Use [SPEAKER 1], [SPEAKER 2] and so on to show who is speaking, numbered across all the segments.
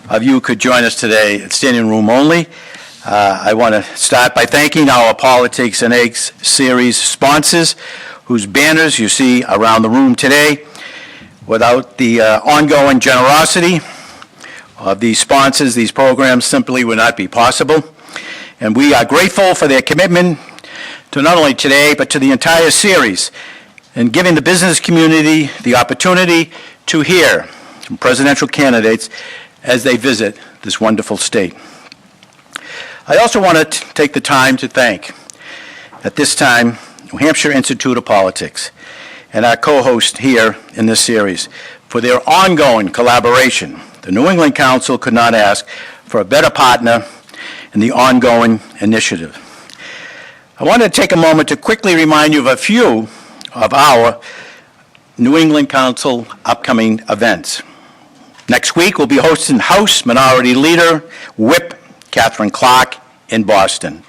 [SPEAKER 1] of you could join us today at standing room only. I want to start by thanking our Politics and Eggs series sponsors, whose banners you see around the room today. Without the ongoing generosity of these sponsors, these programs simply would not be possible. And we are grateful for their commitment to not only today, but to the entire series, and giving the business community the opportunity to hear from presidential candidates as they visit this wonderful state. I also want to take the time to thank, at this time, New Hampshire Institute of Politics and our co-host here in this series for their ongoing collaboration. The New England Council could not ask for a better partner in the ongoing initiative. I want to take a moment to quickly remind you of a few of our New England Council upcoming events. Next week, we'll be hosting House Minority Leader Whip Catherine Clark in Boston.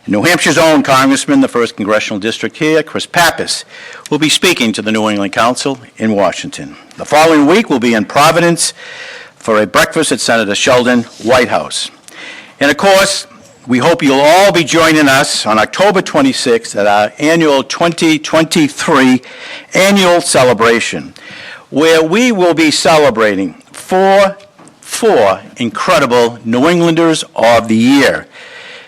[SPEAKER 1] New Hampshire's own Congressman, the 1st Congressional District here, Chris Pappas, will be speaking to the New England Council in Washington. The following week, we'll be in Providence for a breakfast at Senator Sheldon White House. And of course, we hope you'll all be joining us on October 26th at our annual 2023 annual celebration, where we will be celebrating four incredible New Englanders of the year.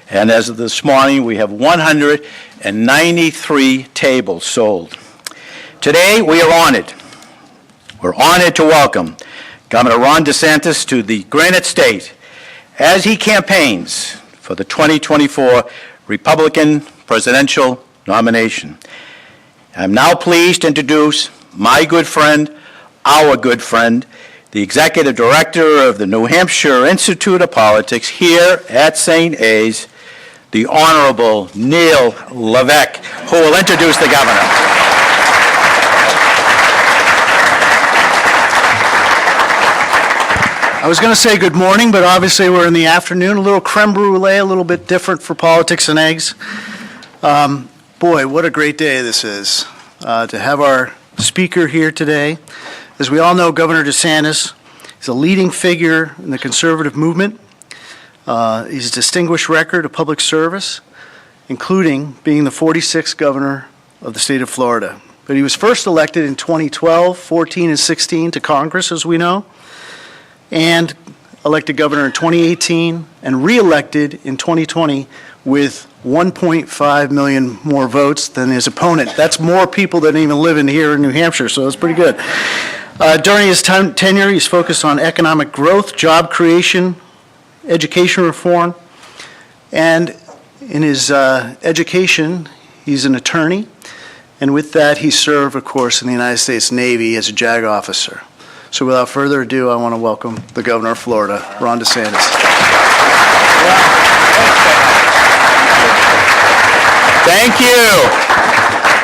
[SPEAKER 1] And as of this morning, we have 193 tables sold. Today, we are honored. We're honored to welcome Governor Ron DeSantis to the Granite State as he campaigns for the 2024 Republican presidential nomination. I'm now pleased to introduce my good friend, our good friend, the Executive Director of the New Hampshire Institute of Politics here at St. A's, the Honorable Neil Levesque, who will introduce the governor.
[SPEAKER 2] I was going to say good morning, but obviously we're in the afternoon. A little creme brulee, a little bit different for Politics and Eggs. Boy, what a great day this is to have our speaker here today. As we all know, Governor DeSantis is a leading figure in the conservative movement. He's a distinguished record of public service, including being the 46th governor of the state of Florida. But he was first elected in 2012, 14, and 16 to Congress, as we know, and elected governor in 2018 and re-elected in 2020 with 1.5 million more votes than his opponent. That's more people than even live in here in New Hampshire, so that's pretty good. During his tenure, he's focused on economic growth, job creation, education reform, and in his education, he's an attorney, and with that, he served, of course, in the United States Navy as a JAG officer. So without further ado, I want to welcome the Governor of Florida, Ron DeSantis.
[SPEAKER 3] Thank you.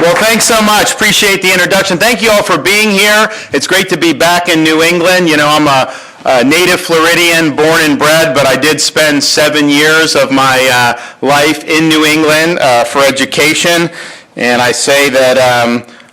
[SPEAKER 3] Well, thanks so much. Appreciate the introduction. Thank you all for being here. It's great to be back in New England. You know, I'm a native Floridian, born and bred, but I did spend 7 years of my life in New England for education. And I say that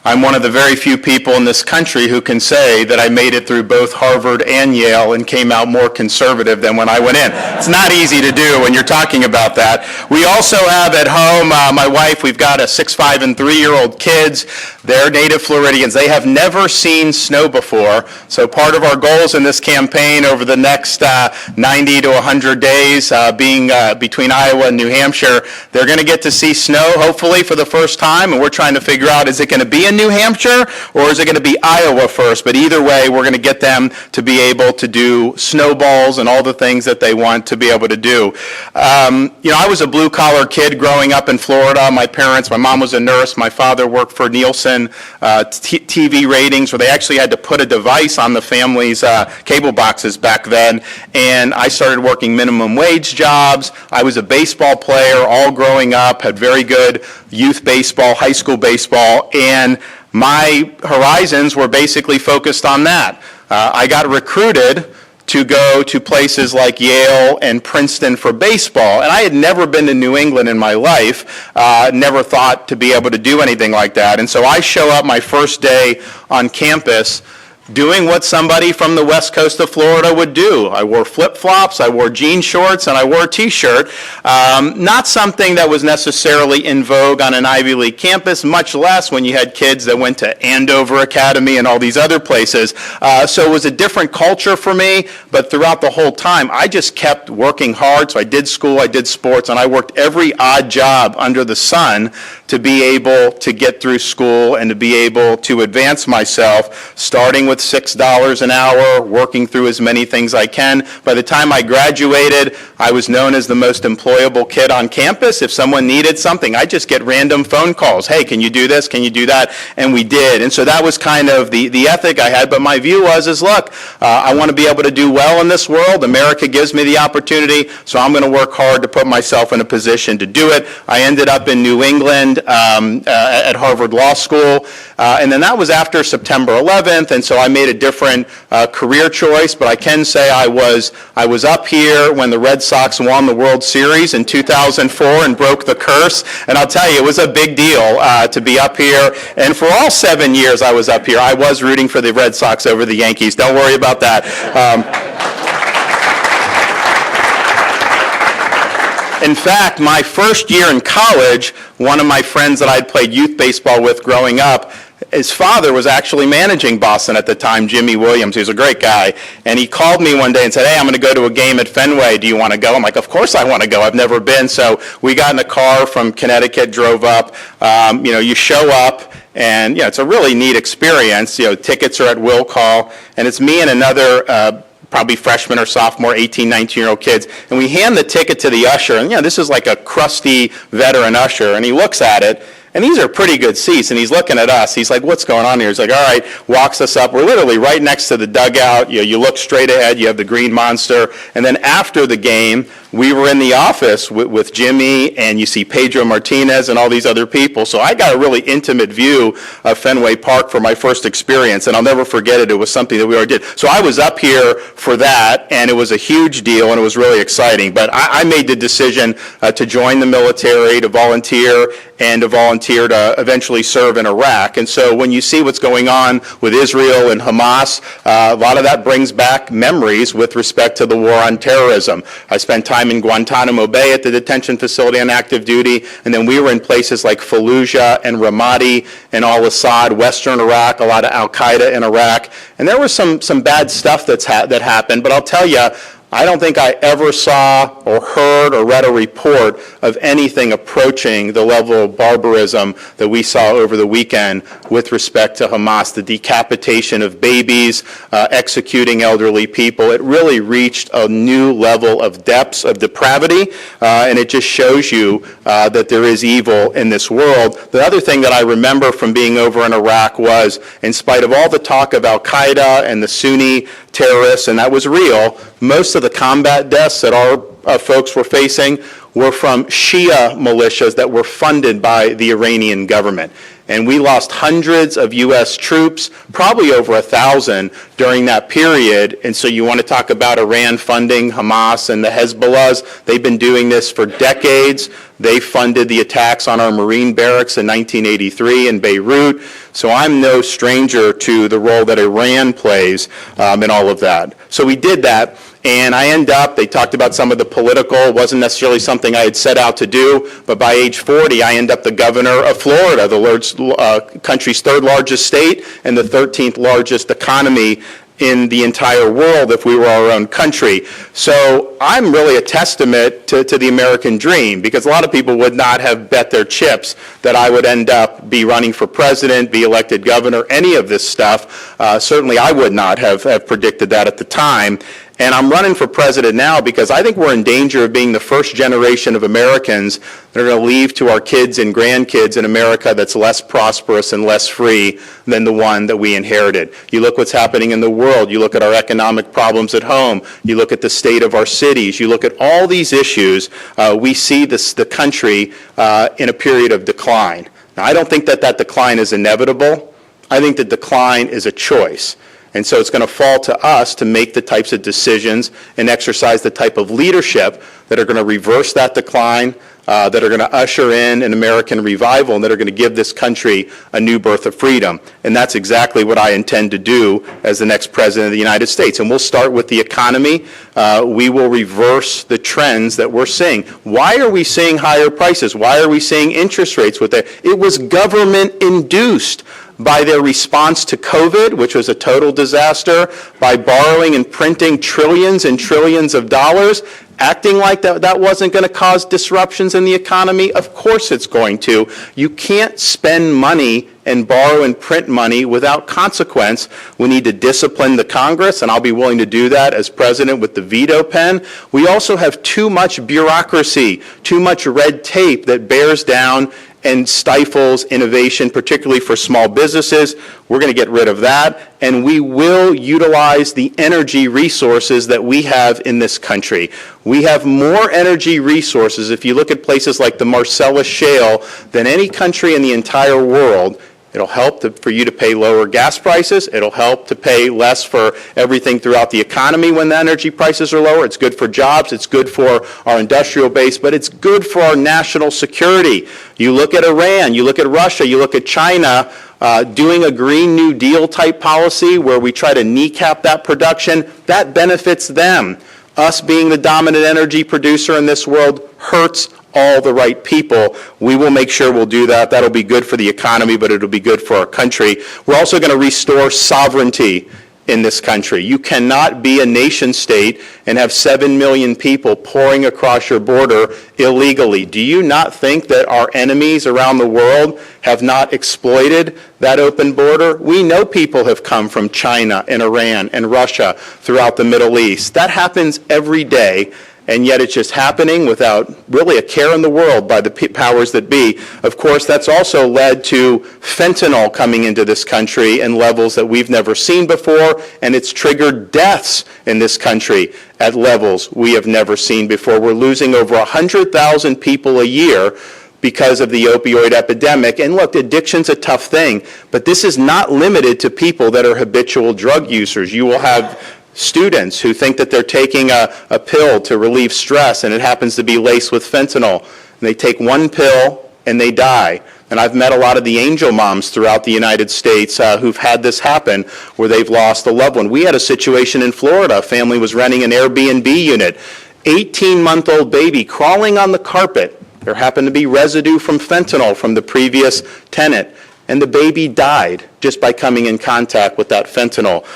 [SPEAKER 3] I'm one of the very few people in this country who can say that I made it through both Harvard and Yale and came out more conservative than when I went in. It's not easy to do when you're talking about that. We also have at home, my wife, we've got a 6, 5, and 3-year-old kids. They're native Floridians. They have never seen snow before. So part of our goals in this campaign over the next 90 to 100 days, being between Iowa and New Hampshire, they're going to get to see snow, hopefully, for the first time. And we're trying to figure out, is it going to be in New Hampshire or is it going to be Iowa first? But either way, we're going to get them to be able to do snowballs and all the things that they want to be able to do. You know, I was a blue-collar kid growing up in Florida. My mom was a nurse. My father worked for Nielsen TV ratings, where they actually had to put a device on the family's cable boxes back then. And I started working minimum wage jobs. I was a baseball player all growing up, had very good youth baseball, high school baseball, and my horizons were basically focused on that. I got recruited to go to places like Yale and Princeton for baseball. And I had never been to New England in my life, never thought to be able to do anything like that. And so I show up my first day on campus doing what somebody from the west coast of Florida would do. I wore flip-flops, I wore jean shorts, and I wore a t-shirt. Not something that was necessarily in vogue on an Ivy League campus, much less when you had kids that went to Andover Academy and all these other places. So it was a different culture for me, but throughout the whole time, I just kept working hard. So I did school, I did sports, and I worked every odd job under the sun to be able to get through school and to be able to advance myself, starting with $6 an hour, working through as many things I can. By the time I graduated, I was known as the most employable kid on campus. If someone needed something, I'd just get random phone calls. Hey, can you do this? Can you do that? And we did. And so that was kind of the ethic I had. But my view was, look, I want to be able to do well in this world. America gives me the opportunity, so I'm going to work hard to put myself in a position to do it. I ended up in New England at Harvard Law School. And then that was after September 11th, and so I made a different career choice, but I can say I was up here when the Red Sox won the World Series in 2004 and broke the curse, and I'll tell you, it was a big deal to be up here, and for all 7 years I was up here, I was rooting for the Red Sox over the Yankees. Don't worry about that. In fact, my first year in college, one of my friends that I'd played youth baseball with growing up, his father was actually managing Boston at the time, Jimmy Williams. He was a great guy. And he called me one day and said, hey, I'm going to go to a game at Fenway. Do you want to go? I'm like, of course I want to go. I've never been. So we got in a car from Connecticut, drove up. You show up, and it's a really neat experience. Tickets are at will call. And it's me and another probably freshman or sophomore, 18, 19-year-old kids. And we hand the ticket to the usher. And, this is like a crusty veteran usher. And he looks at it. And these are pretty good seats, and he's looking at us. He's like, what's going on here? He's like, all right, walks us up. We're literally right next to the dugout. You look straight ahead. You have the green monster. And then after the game, we were in the office with Jimmy, and you see Pedro Martinez and all these other people. So I got a really intimate view of Fenway Park for my first experience, and I'll never forget it. It was something that we already did. So I was up here for that, and it was a huge deal, and it was really exciting. But I made the decision to join the military, to volunteer, and to volunteer to eventually serve in Iraq. And so when you see what's going on with Israel and Hamas, a lot of that brings back memories with respect to the war on terrorism. I spent time in Guantanamo Bay at the detention facility on active duty, and then we were in places like Fallujah and Ramadi and al-Assad, Western Iraq, a lot of al-Qaeda in Iraq. And there was some bad stuff that happened, but I'll tell you, I don't think I ever saw or heard or read a report of anything approaching the level of barbarism that we saw over the weekend with respect to Hamas, the decapitation of babies, executing elderly people. It really reached a new level of depths of depravity, and it just shows you that there is evil in this world. The other thing that I remember from being over in Iraq was, in spite of all the talk of al-Qaeda and the Sunni terrorists, and that was real, most of the combat deaths that our folks were facing were from Shia militias that were funded by the Iranian government. And we lost hundreds of U.S. troops, probably over 1,000 during that period. And so you want to talk about Iran funding Hamas and the Hezbollahs. They've been doing this for decades. They funded the attacks on our Marine barracks in 1983 in Beirut. So I'm no stranger to the role that Iran plays in all of that. So we did that. And I end up, they talked about some of the political, it wasn't necessarily something I had set out to do, but by age 40, I end up the governor of Florida, the country's third largest state and the 13th largest economy in the entire world if we were our own country. So I'm really a testament to the American dream, because a lot of people would not have bet their chips that I would end up be running for president, be elected governor, any of this stuff. Certainly I would not have predicted that at the time. And I'm running for president now because I think we're in danger of being the first generation of Americans that are going to leave to our kids and grandkids in America that's less prosperous and less free than the one that we inherited. You look what's happening in the world. You look at our economic problems at home. You look at the state of our cities. You look at all these issues. We see the country in a period of decline. Now, I don't think that decline is inevitable. I think the decline is a choice. And so it's going to fall to us to make the types of decisions and exercise the type of leadership that are going to reverse that decline, that are going to usher in an American revival and that are going to give this country a new birth of freedom. And that's exactly what I intend to do as the next president of the United States. And we'll start with the economy. We will reverse the trends that we're seeing. Why are we seeing higher prices? Why are we seeing interest rates with it? It was government-induced by their response to COVID, which was a total disaster, by borrowing and printing trillions and trillions of dollars, acting like that wasn't going to cause disruptions in the economy. Of course it's going to. You can't spend money and borrow and print money without consequence. We need to discipline the Congress, and I'll be willing to do that as president with the veto pen. We also have too much bureaucracy, too much red tape that bears down and stifles innovation, particularly for small businesses. We're going to get rid of that, and we will utilize the energy resources that we have in this country. We have more energy resources, if you look at places like the Marcellus Shale, than any country in the entire world. It'll help for you to pay lower gas prices. It'll help to pay less for everything throughout the economy when the energy prices are lower. It's good for jobs. It's good for our industrial base, but it's good for our national security. You look at Iran, you look at Russia, you look at China, doing a Green New Deal type policy where we try to kneecap that production. That benefits them. Us being the dominant energy producer in this world hurts all the right people. We will make sure we'll do that. That'll be good for the economy, but it'll be good for our country. We're also going to restore sovereignty in this country. You cannot be a nation state and have 7 million people pouring across your border illegally. Do you not think that our enemies around the world have not exploited that open border? We know people have come from China and Iran and Russia throughout the Middle East. That happens every day. And yet it's just happening without really a care in the world by the powers that be. Of course, that's also led to fentanyl coming into this country in levels that we've never seen before, and it's triggered deaths in this country at levels we have never seen before. We're losing over 100,000 people a year because of the opioid epidemic. And look, addiction's a tough thing, but this is not limited to people that are habitual drug users. You will have students who think that they're taking a pill to relieve stress, and it happens to be laced with fentanyl. And they take one pill and they die. And I've met a lot of the angel moms throughout the United States who've had this happen, where they've lost a loved one. We had a situation in Florida. A family was renting an Airbnb unit. 18-month-old baby crawling on the carpet. There happened to be residue from fentanyl from the previous tenant. And the baby died just by coming in contact with that fentanyl.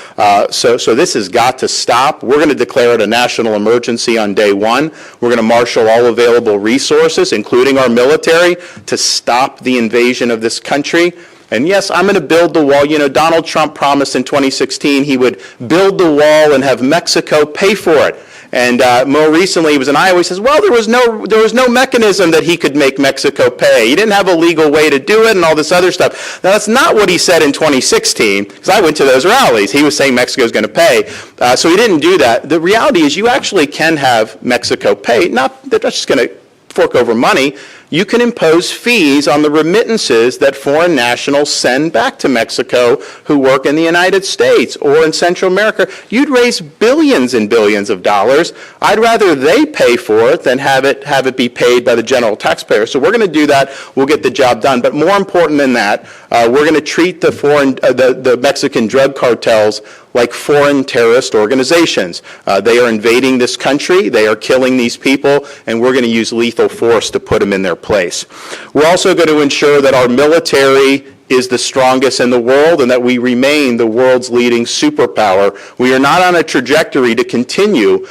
[SPEAKER 3] So this has got to stop. We're going to declare it a national emergency on day one. We're going to marshal all available resources, including our military, to stop the invasion of this country. And yes, I'm going to build the wall. You know, Donald Trump promised in 2016 he would build the wall and have Mexico pay for it. And more recently, he was in Iowa. He says, well, there was no mechanism that he could make Mexico pay. He didn't have a legal way to do it and all this other stuff. Now, that's not what he said in 2016, because I went to those rallies. He was saying Mexico's going to pay. So he didn't do that. The reality is you actually can have Mexico pay. They're just going to fork over money. You can impose fees on the remittances that foreign nationals send back to Mexico who work in the United States or in Central America. You'd raise billions and billions of dollars. I'd rather they pay for it than have it be paid by the general taxpayer. So we're going to do that. We'll get the job done. But more important than that, we're going to treat the Mexican drug cartels like foreign terrorist organizations. They are invading this country, they are killing these people, and we're going to use lethal force to put them in their place. We're also going to ensure that our military is the strongest in the world and that we remain the world's leading superpower. We are not on a trajectory to continue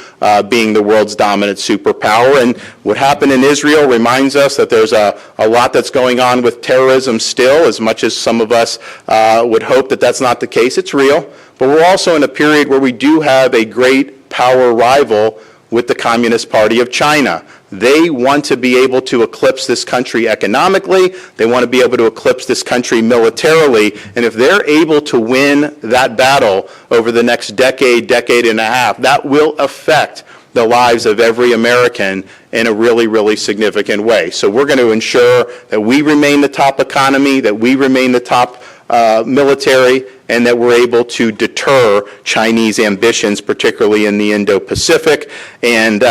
[SPEAKER 3] being the world's dominant superpower. And what happened in Israel reminds us that there's a lot that's going on with terrorism still, as much as some of us would hope that that's not the case. It's real. But we're also in a period where we do have a great power rival with the Communist Party of China. They want to be able to eclipse this country economically. They want to be able to eclipse this country militarily. And if they're able to win that battle over the next decade and a half, that will affect the lives of every American in a really, really significant way. So we're going to ensure that we remain the top economy, that we remain the top military, and that we're able to deter Chinese ambitions, particularly in the Indo-Pacific. And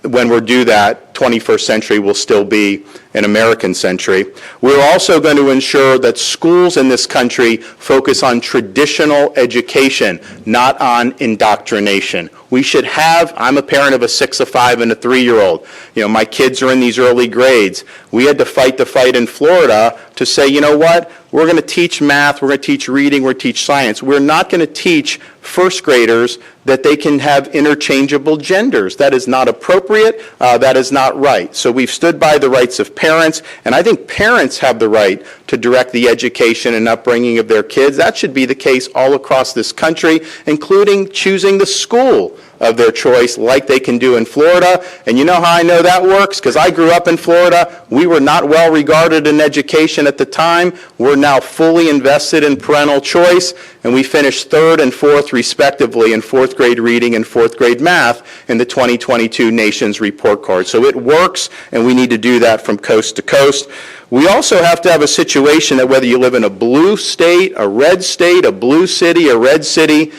[SPEAKER 3] when we do that, 21st century will still be an American century. We're also going to ensure that schools in this country focus on traditional education, not on indoctrination. We should have, I'm a parent of a 6, a 5, and a 3-year-old. You know, my kids are in these early grades. We had to fight the fight in Florida to say, you know what, we're going to teach math, we're going to teach reading, we're going to teach science. We're not going to teach first graders that they can have interchangeable genders. That is not appropriate, that is not right. So we've stood by the rights of parents, and I think parents have the right to direct the education and upbringing of their kids. That should be the case all across this country, including choosing the school of their choice like they can do in Florida. And you know how I know that works? Because I grew up in Florida. We were not well regarded in education at the time. We're now fully invested in parental choice, and we finished 3rd and 4th respectively in 4th grade reading and 4th grade math in the 2022 Nations Report Card. So it works, and we need to do that from coast to coast. We also have to have a situation that whether you live in a blue state, a red state, a blue city, a red city,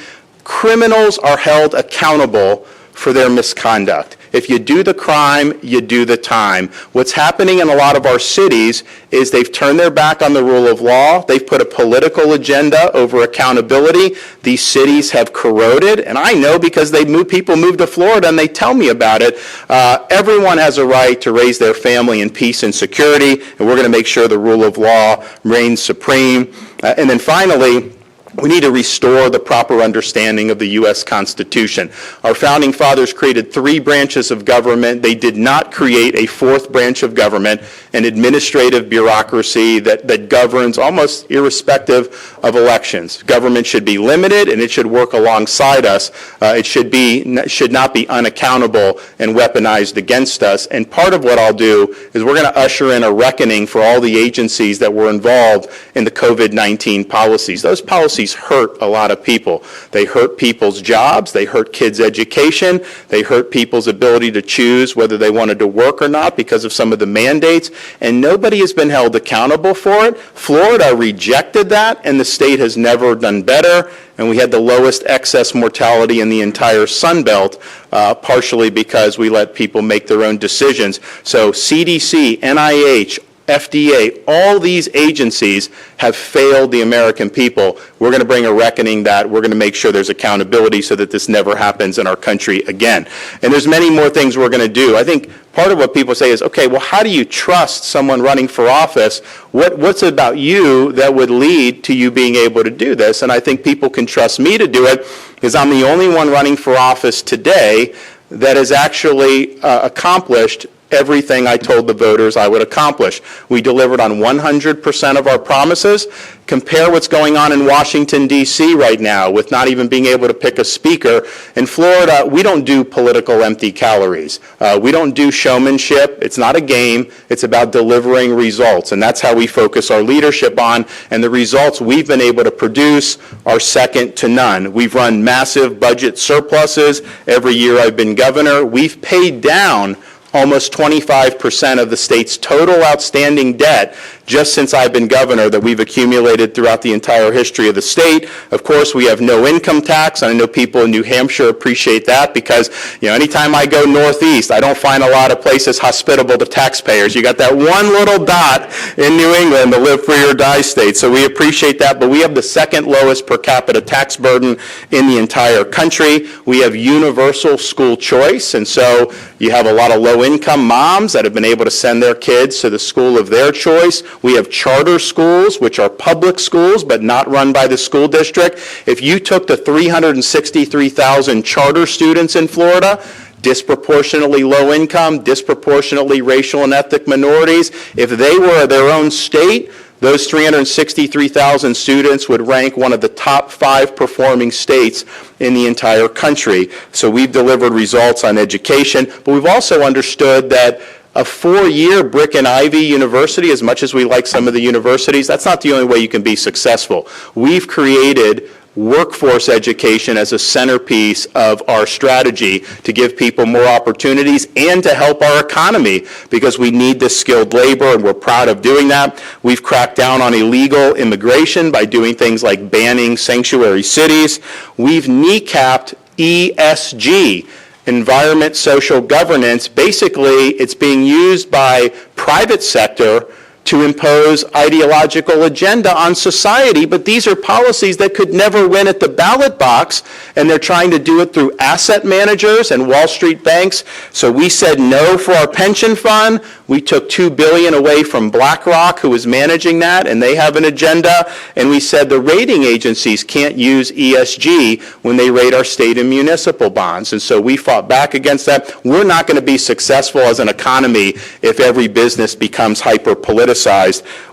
[SPEAKER 3] criminals are held accountable for their misconduct. If you do the crime, you do the time. What's happening in a lot of our cities is they've turned their back on the rule of law. They've put a political agenda over accountability. These cities have corroded, and I know because people move to Florida and they tell me about it. Everyone has a right to raise their family in peace and security, and we're going to make sure the rule of law reigns supreme. And then finally, we need to restore the proper understanding of the U.S. Constitution. Our founding fathers created 3 branches of government. They did not create a 4th branch of government, an administrative bureaucracy that governs almost irrespective of elections. Government should be limited, and it should work alongside us. It should not be unaccountable and weaponized against us. And part of what I'll do is we're going to usher in a reckoning for all the agencies that were involved in the COVID-19 policies. Those policies hurt a lot of people. They hurt people's jobs, they hurt kids' education, they hurt people's ability to choose whether they wanted to work or not because of some of the mandates, and nobody has been held accountable for it. Florida rejected that, and the state has never done better, and we had the lowest excess mortality in the entire Sun Belt, partially because we let people make their own decisions. So CDC, NIH, FDA, all these agencies have failed the American people. We're going to bring a reckoning that we're going to make sure there's accountability so that this never happens in our country again. And there's many more things we're going to do. I think part of what people say is, okay, well, how do you trust someone running for office? What's it about you that would lead to you being able to do this? And I think people can trust me to do it because I'm the only one running for office today that has actually accomplished everything I told the voters I would accomplish. We delivered on 100% of our promises. Compare what's going on in Washington, D.C. right now with not even being able to pick a speaker. In Florida, we don't do political empty calories. We don't do showmanship. It's not a game. It's about delivering results, and that's how we focus our leadership on, and the results we've been able to produce are second to none. We've run massive budget surpluses every year I've been governor. We've paid down almost 25% of the state's total outstanding debt just since I've been governor that we've accumulated throughout the entire history of the state. Of course, we have no income tax. I know people in New Hampshire appreciate that because, anytime I go northeast, I don't find a lot of places hospitable to taxpayers. You got that one little dot in New England, the live free or die state. So we appreciate that, but we have the second lowest per capita tax burden in the entire country. We have universal school choice, and so you have a lot of low-income moms that have been able to send their kids to the school of their choice. We have charter schools, which are public schools, but not run by the school district. If you took the 363,000 charter students in Florida, disproportionately low income, disproportionately racial and ethnic minorities, if they were their own state, those 363,000 students would rank one of the top 5 performing states in the entire country. So we've delivered results on education, but we've also understood that a 4-year brick and ivy university, as much as we like some of the universities, that's not the only way you can be successful. We've created workforce education as a centerpiece of our strategy to give people more opportunities and to help our economy because we need this skilled labor, and we're proud of doing that. We've cracked down on illegal immigration by doing things like banning sanctuary cities. We've kneecapped ESG. environment, social governance, basically it's being used by private sector to impose ideological agenda on society, but these are policies that could never win at the ballot box, and they're trying to do it through asset managers and Wall Street banks. So we said no for our pension fund. We took $2 billion away from BlackRock, who was managing that, and they have an agenda. And we said the rating agencies can't use ESG when they rate our state and municipal bonds. And so we fought back against that. We're not going to be successful as an economy if every business becomes hyper-politicized.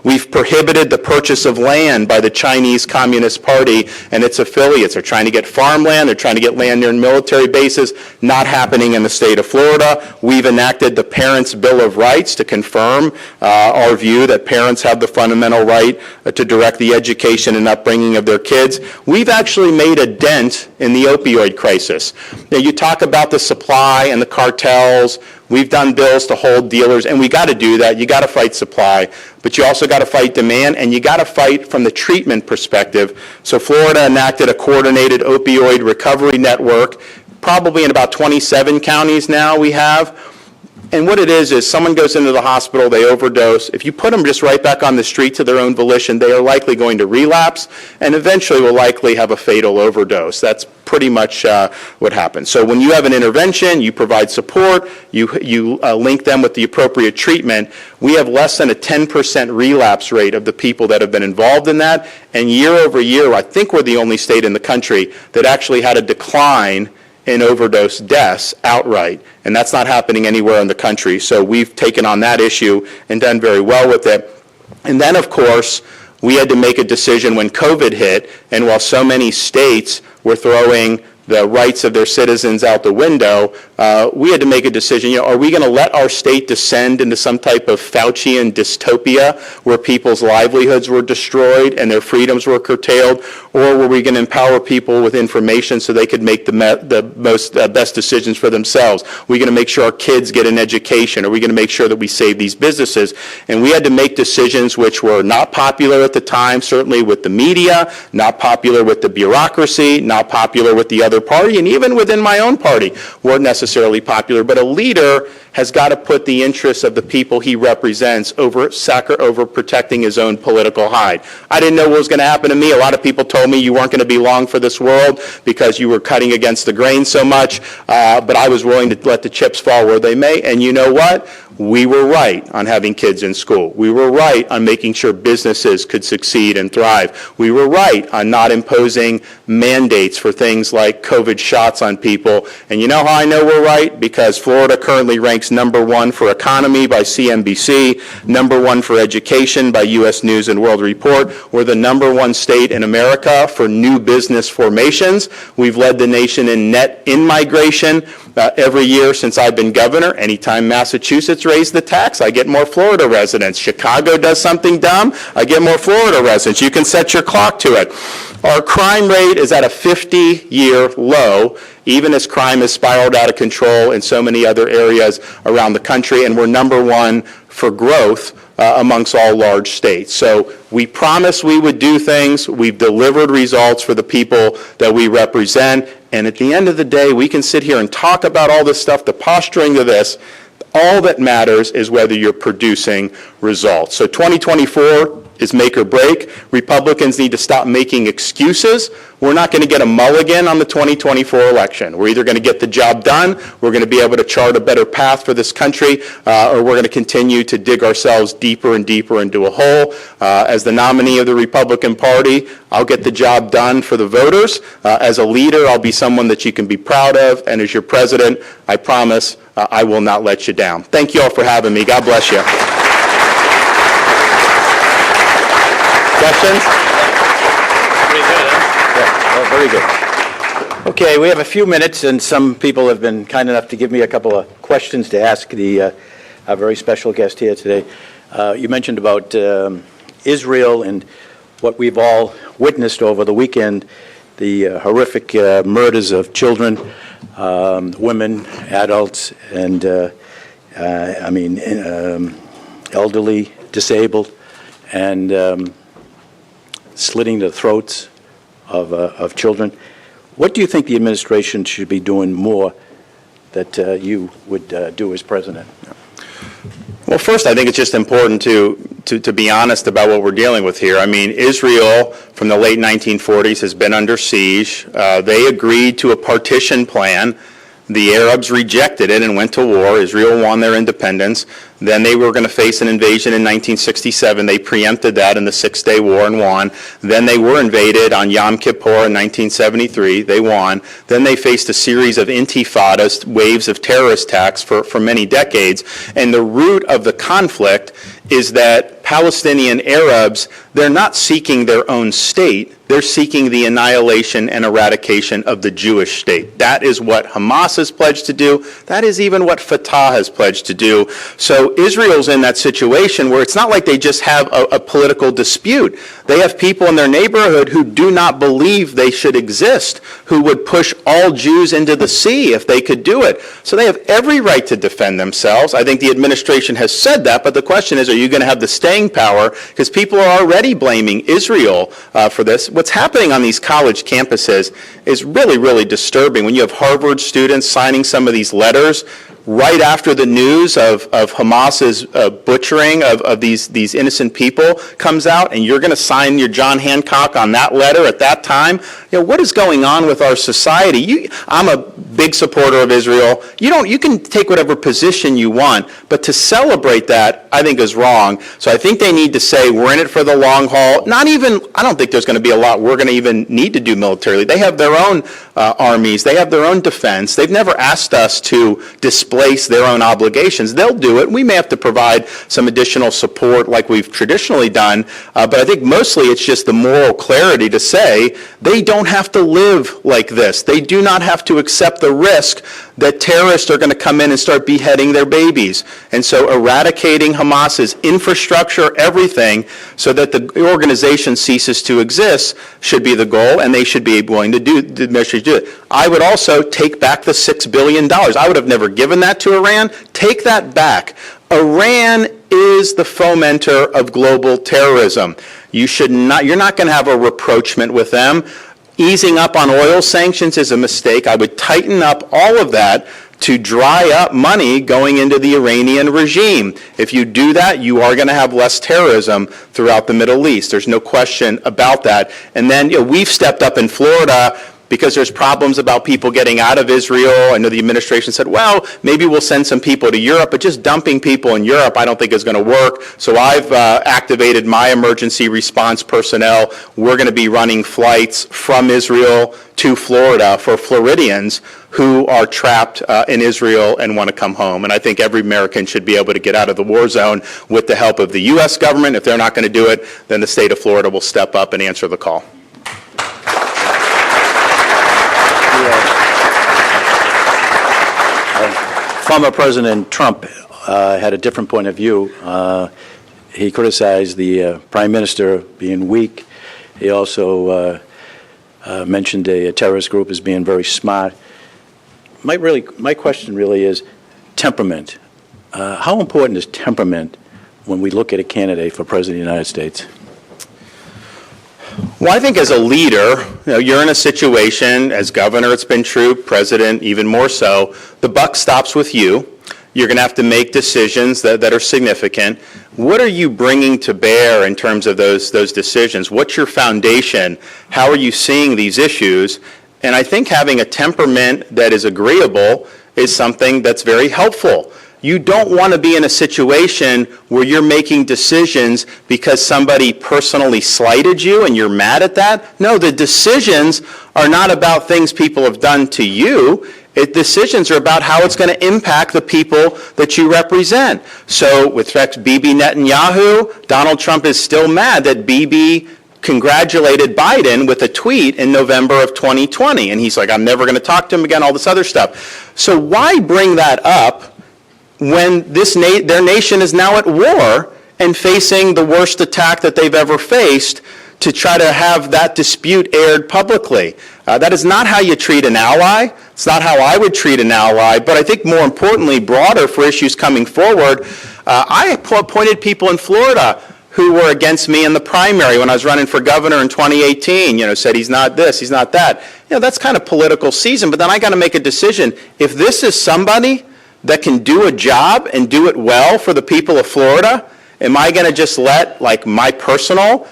[SPEAKER 3] We've prohibited the purchase of land by the Chinese Communist Party and its affiliates. They're trying to get farmland. They're trying to get land near military bases. Not happening in the state of Florida. We've enacted the Parents' Bill of Rights to confirm our view that parents have the fundamental right to direct the education and upbringing of their kids. We've actually made a dent in the opioid crisis. Now, you talk about the supply and the cartels. We've done bills to hold dealers, and we got to do that. You got to fight supply, but you also got to fight demand, and you got to fight from the treatment perspective. So Florida enacted a coordinated opioid recovery network, probably in about 27 counties now we have. And what it is someone goes into the hospital, they overdose. If you put them just right back on the street to their own volition, they are likely going to relapse and eventually will likely have a fatal overdose. That's pretty much what happens. So when you have an intervention, you provide support, you link them with the appropriate treatment, we have less than a 10% relapse rate of the people that have been involved in that. And year over year, I think we're the only state in the country that actually had a decline in overdose deaths outright, and that's not happening anywhere in the country. So we've taken on that issue and done very well with it. And then, of course, we had to make a decision when COVID hit, and while so many states were throwing the rights of their citizens out the window, we had to make a decision, are we going to let our state descend into some type of Faucian dystopia where people's livelihoods were destroyed and their freedoms were curtailed, or were we going to empower people with information so they could make the best decisions for themselves? Are we going to make sure our kids get an education? Are we going to make sure that we save these businesses? And we had to make decisions which were not popular at the time, certainly with the media, not popular with the bureaucracy, not popular with the other party, and even within my own party weren't necessarily popular. But a leader has got to put the interests of the people he represents over protecting his own political hide. I didn't know what was going to happen to me. A lot of people told me you weren't going to be long for this world because you were cutting against the grain so much, but I was willing to let the chips fall where they may. And you know what? We were right on having kids in school. We were right on making sure businesses could succeed and thrive. We were right on not imposing mandates for things like COVID shots on people. And you know how I know we're right? Because Florida currently ranks #1 for economy by CNBC, #1 for education by U.S. News and World Report. We're the #1 state in America for new business formations. We've led the nation in net in-migration every year since I've been governor. Anytime Massachusetts raised the tax, I get more Florida residents. Chicago does something dumb, I get more Florida residents. You can set your clock to it. Our crime rate is at a 50-year low, even as crime has spiraled out of control in so many other areas around the country, and we're #1 for growth amongst all large states. So we promised we would do things. We've delivered results for the people that we represent. And at the end of the day, we can sit here and talk about all this stuff, the posturing to this. All that matters is whether you're producing results. So 2024 is make or break. Republicans need to stop making excuses. We're not going to get a mulligan on the 2024 election. We're either going to get the job done, we're going to be able to chart a better path for this country, or we're going to continue to dig ourselves deeper and deeper into a hole. As the nominee of the Republican Party, I'll get the job done for the voters. As a leader, I'll be someone that you can be proud of. And as your president, I promise I will not let you down. Thank you all for having me. God bless you. Questions?
[SPEAKER 1] Pretty good, huh? Yeah, oh, very good. Okay, we have a few minutes, and some people have been kind enough to give me a couple of questions to ask our very special guest here today. You mentioned about Israel and what we've all witnessed over the weekend, the horrific murders of children, women, adults, and elderly, disabled, and slitting the throats of children. What do you think the administration should be doing more that you would do as president?
[SPEAKER 3] Well, first, I think it's just important to be honest about what we're dealing with here. I mean, Israel, from the late 1940s, has been under siege. They agreed to a partition plan. The Arabs rejected it and went to war. Israel won their independence. Then they were going to face an invasion in 1967. They preempted that in the Six-Day War and won. Then they were invaded on Yom Kippur in 1973. They won. Then they faced a series of intifadas, waves of terrorist attacks for many decades. And the root of the conflict is that Palestinian Arabs, they're not seeking their own state. They're seeking the annihilation and eradication of the Jewish state. That is what Hamas has pledged to do. That is even what Fatah has pledged to do. So Israel's in that situation where it's not like they just have a political dispute. They have people in their neighborhood who do not believe they should exist, who would push all Jews into the sea if they could do it. So they have every right to defend themselves. I think the administration has said that, but the question is, are you going to have the staying power? Because people are already blaming Israel for this. What's happening on these college campuses is really, really disturbing. When you have Harvard students signing some of these letters right after the news of Hamas's butchering of these innocent people comes out, and you're going to sign your John Hancock on that letter at that time, what is going on with our society? I'm a big supporter of Israel. You can take whatever position you want, but to celebrate that, I think, is wrong. So I think they need to say we're in it for the long haul. I don't think there's going to be a lot we're going to even need to do militarily. They have their own armies. They have their own defense. They've never asked us to displace their own obligations. They'll do it. We may have to provide some additional support like we've traditionally done, but I think mostly it's just the moral clarity to say they don't have to live like this. They do not have to accept the risk that terrorists are going to come in and start beheading their babies. And so eradicating Hamas's infrastructure, everything, so that the organization ceases to exist should be the goal, and they should be willing to do it. I would also take back the $6 billion. I would have never given that to Iran. Take that back. Iran is the fomenter of global terrorism. You're not going to have a rapprochement with them. Easing up on oil sanctions is a mistake. I would tighten up all of that to dry up money going into the Iranian regime. If you do that, you are going to have less terrorism throughout the Middle East. There's no question about that. And then we've stepped up in Florida because there's problems about people getting out of Israel. I know the administration said, well, maybe we'll send some people to Europe, but just dumping people in Europe I don't think is going to work. So I've activated my emergency response personnel. We're going to be running flights from Israel to Florida for Floridians who are trapped in Israel and want to come home. And I think every American should be able to get out of the war zone with the help of the U.S. government. If they're not going to do it, then the state of Florida will step up and answer the call.
[SPEAKER 1] Former President Trump had a different point of view. He criticized the Prime Minister being weak. He also mentioned a terrorist group as being very smart. My question really is temperament. How important is temperament when we look at a candidate for President of the United States?
[SPEAKER 3] Well, I think as a leader, you're in a situation, as governor it's been true, president even more so, the buck stops with you. You're going to have to make decisions that are significant. What are you bringing to bear in terms of those decisions? What's your foundation? How are you seeing these issues? And I think having a temperament that is agreeable is something that's very helpful. You don't want to be in a situation where you're making decisions because somebody personally slighted you and you're mad at that. No, the decisions are not about things people have done to you. Decisions are about how it's going to impact the people that you represent. So with respect to Bibi Netanyahu, Donald Trump is still mad that Bibi congratulated Biden with a tweet in November of 2020. And he's like, I'm never going to talk to him again, all this other stuff. So why bring that up when their nation is now at war and facing the worst attack that they've ever faced, to try to have that dispute aired publicly? That is not how you treat an ally. It's not how I would treat an ally. But I think more importantly, broader for issues coming forward, I appointed people in Florida who were against me in the primary when I was running for governor in 2018, said he's not this, he's not that. That's kind of political season, but then I got to make a decision. If this is somebody that can do a job and do it well for the people of Florida, am I going to just let, my personal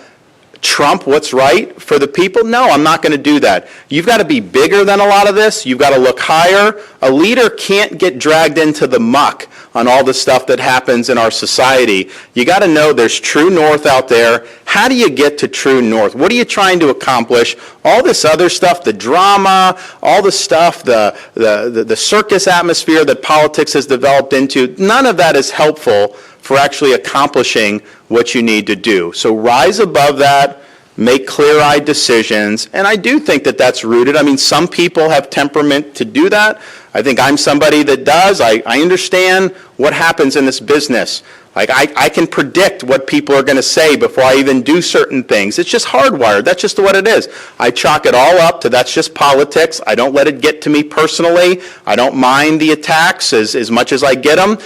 [SPEAKER 3] trump what's right for the people? No, I'm not going to do that. You've got to be bigger than a lot of this. You've got to look higher. A leader can't get dragged into the muck on all the stuff that happens in our society. You got to know there's true north out there. How do you get to true north? What are you trying to accomplish? All this other stuff, the drama, all the stuff, the circus atmosphere that politics has developed into, none of that is helpful for actually accomplishing what you need to do. So rise above that, make clear-eyed decisions, and I do think that that's rooted. I mean, some people have temperament to do that. I think I'm somebody that does. I understand what happens in this business. I can predict what people are going to say before I even do certain things. It's just hardwired. That's just what it is. I chalk it all up to that's just politics. I don't let it get to me personally. I don't mind the attacks as much as I get them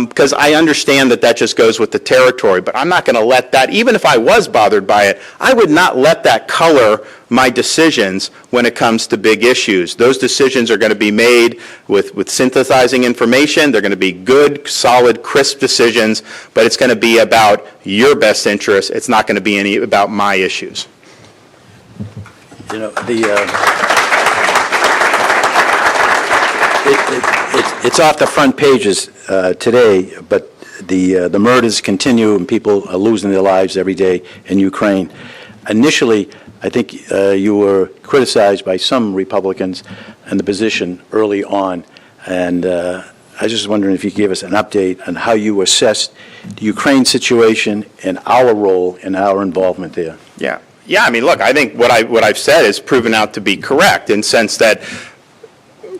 [SPEAKER 3] because I understand that just goes with the territory. But I'm not going to let that, even if I was bothered by it, I would not let that color my decisions when it comes to big issues. Those decisions are going to be made with synthesizing information. They're going to be good, solid, crisp decisions, but it's going to be about your best interest. It's not going to be any about my issues.
[SPEAKER 1] It's off the front pages today, but the murders continue and people are losing their lives every day in Ukraine. Initially, I think you were criticized by some Republicans in the position early on, and I was just wondering if you could give us an update on how you assessed the Ukraine situation and our role and our involvement there.
[SPEAKER 3] Yeah. I mean, look, I think what I've said is proven out to be correct in the sense that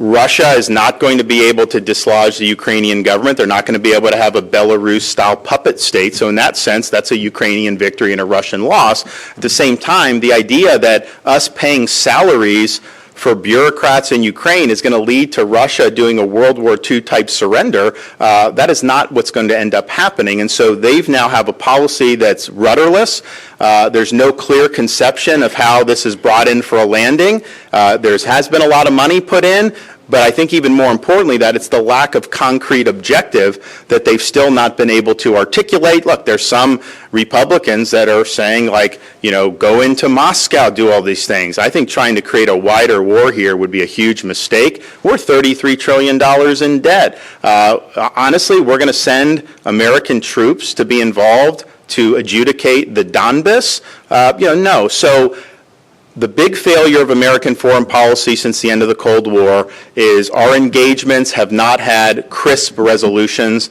[SPEAKER 3] Russia is not going to be able to dislodge the Ukrainian government. They're not going to be able to have a Belarus-style puppet state. So in that sense, that's a Ukrainian victory and a Russian loss. At the same time, the idea that us paying salaries for bureaucrats in Ukraine is going to lead to Russia doing a World War II type surrender, that is not what's going to end up happening. And so they've now have a policy that's rudderless. There's no clear conception of how this is brought in for a landing. There has been a lot of money put in, but I think even more importantly that it's the lack of concrete objective that they've still not been able to articulate. Look, there's some Republicans that are saying go into Moscow, do all these things. I think trying to create a wider war here would be a huge mistake. We're $33 trillion in debt. Honestly, we're going to send American troops to be involved to adjudicate the Donbass? No. So the big failure of American foreign policy since the end of the Cold War is our engagements have not had crisp resolutions.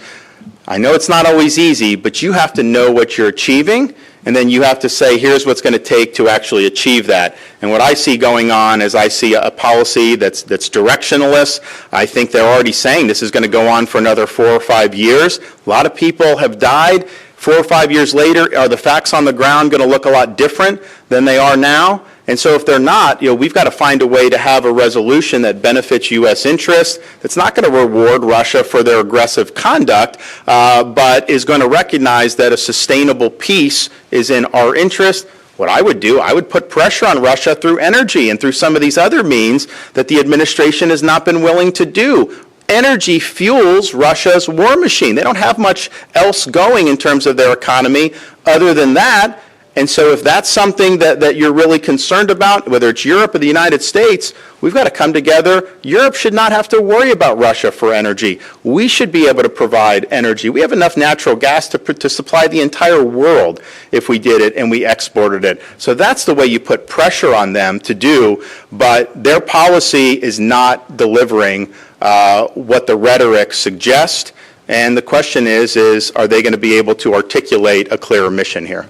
[SPEAKER 3] I know it's not always easy, but you have to know what you're achieving, and then you have to say, here's what's going to take to actually achieve that. And what I see going on is I see a policy that's directionless. I think they're already saying this is going to go on for another 4 or 5 years. A lot of people have died. 4 or 5 years later, are the facts on the ground going to look a lot different than they are now? And so if they're not, we've got to find a way to have a resolution that benefits U.S. interests, that's not going to reward Russia for their aggressive conduct, but is going to recognize that a sustainable peace is in our interest. What I would do, I would put pressure on Russia through energy and through some of these other means that the administration has not been willing to do. Energy fuels Russia's war machine. They don't have much else going in terms of their economy other than that. And so if that's something that you're really concerned about, whether it's Europe or the United States, we've got to come together. Europe should not have to worry about Russia for energy. We should be able to provide energy. We have enough natural gas to supply the entire world if we did it and we exported it. So that's the way you put pressure on them to do, but their policy is not delivering what the rhetoric suggests. And the question is are they going to be able to articulate a clearer mission here?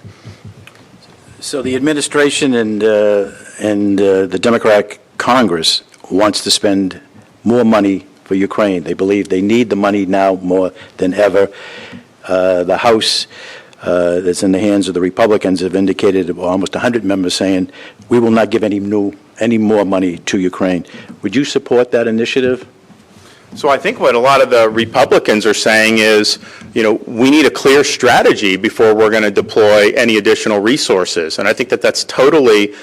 [SPEAKER 1] So the administration and the Democratic Congress wants to spend more money for Ukraine. They believe they need the money now more than ever. The House that's in the hands of the Republicans have indicated almost 100 members saying we will not give any more money to Ukraine. Would you support that initiative?
[SPEAKER 3] So I think what a lot of the Republicans are saying is, we need a clear strategy before we're going to deploy any additional resources. And I think that that's totally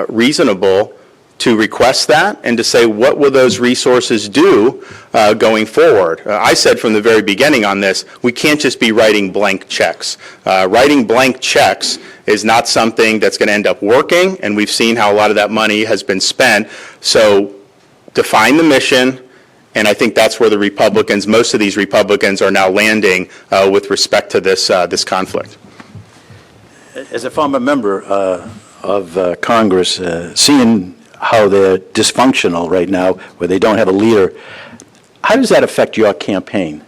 [SPEAKER 3] reasonable to request that and to say, what will those resources do going forward? I said from the very beginning on this, we can't just be writing blank checks. Writing blank checks is not something that's going to end up working, and we've seen how a lot of that money has been spent. So define the mission, and I think that's where the Republicans, most of these Republicans, are now landing with respect to this conflict.
[SPEAKER 1] As a former member of Congress, seeing how they're dysfunctional right now, where they don't have a leader, how does that affect your campaign?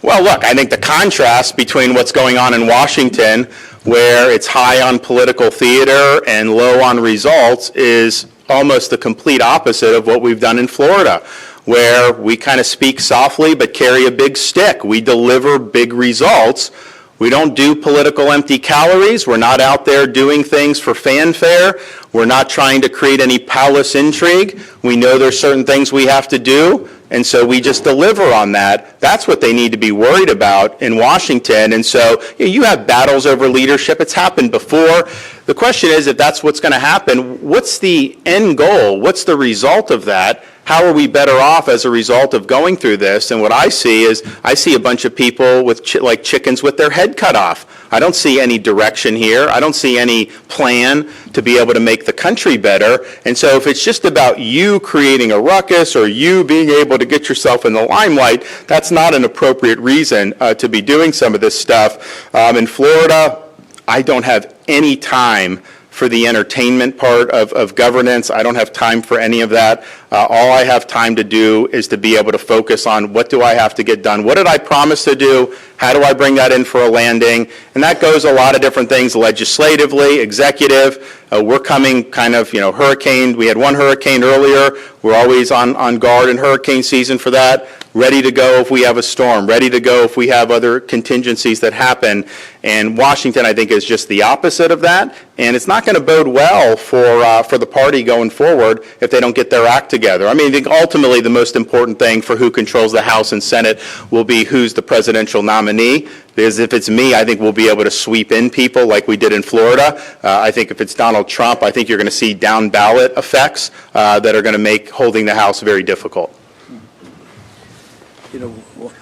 [SPEAKER 3] Well, look, I think the contrast between what's going on in Washington, where it's high on political theater and low on results, is almost the complete opposite of what we've done in Florida, where we kind of speak softly but carry a big stick. We deliver big results. We don't do political empty calories. We're not out there doing things for fanfare. We're not trying to create any palace intrigue. We know there's certain things we have to do, and so we just deliver on that. That's what they need to be worried about in Washington. And so you have battles over leadership. It's happened before. The question is, if that's what's going to happen, what's the end goal? What's the result of that? How are we better off as a result of going through this? And what I see is, I see a bunch of people with like chickens with their head cut off. I don't see any direction here. I don't see any plan to be able to make the country better. And so if it's just about you creating a ruckus or you being able to get yourself in the limelight, that's not an appropriate reason to be doing some of this stuff. In Florida, I don't have any time for the entertainment part of governance. I don't have time for any of that. All I have time to do is to be able to focus on, what do I have to get done? What did I promise to do? How do I bring that in for a landing? And that goes a lot of different things, legislatively, executive. We're coming kind of, hurricane. We had one hurricane earlier. We're always on guard in hurricane season for that. Ready to go if we have a storm, ready to go if we have other contingencies that happen. And Washington, I think, is just the opposite of that. And it's not going to bode well for the party going forward if they don't get their act together. I mean, I think ultimately the most important thing for who controls the House and Senate will be who's the presidential nominee. Because if it's me, I think we'll be able to sweep in people like we did in Florida. I think if it's Donald Trump, I think you're going to see down ballot effects that are going to make holding the House very difficult.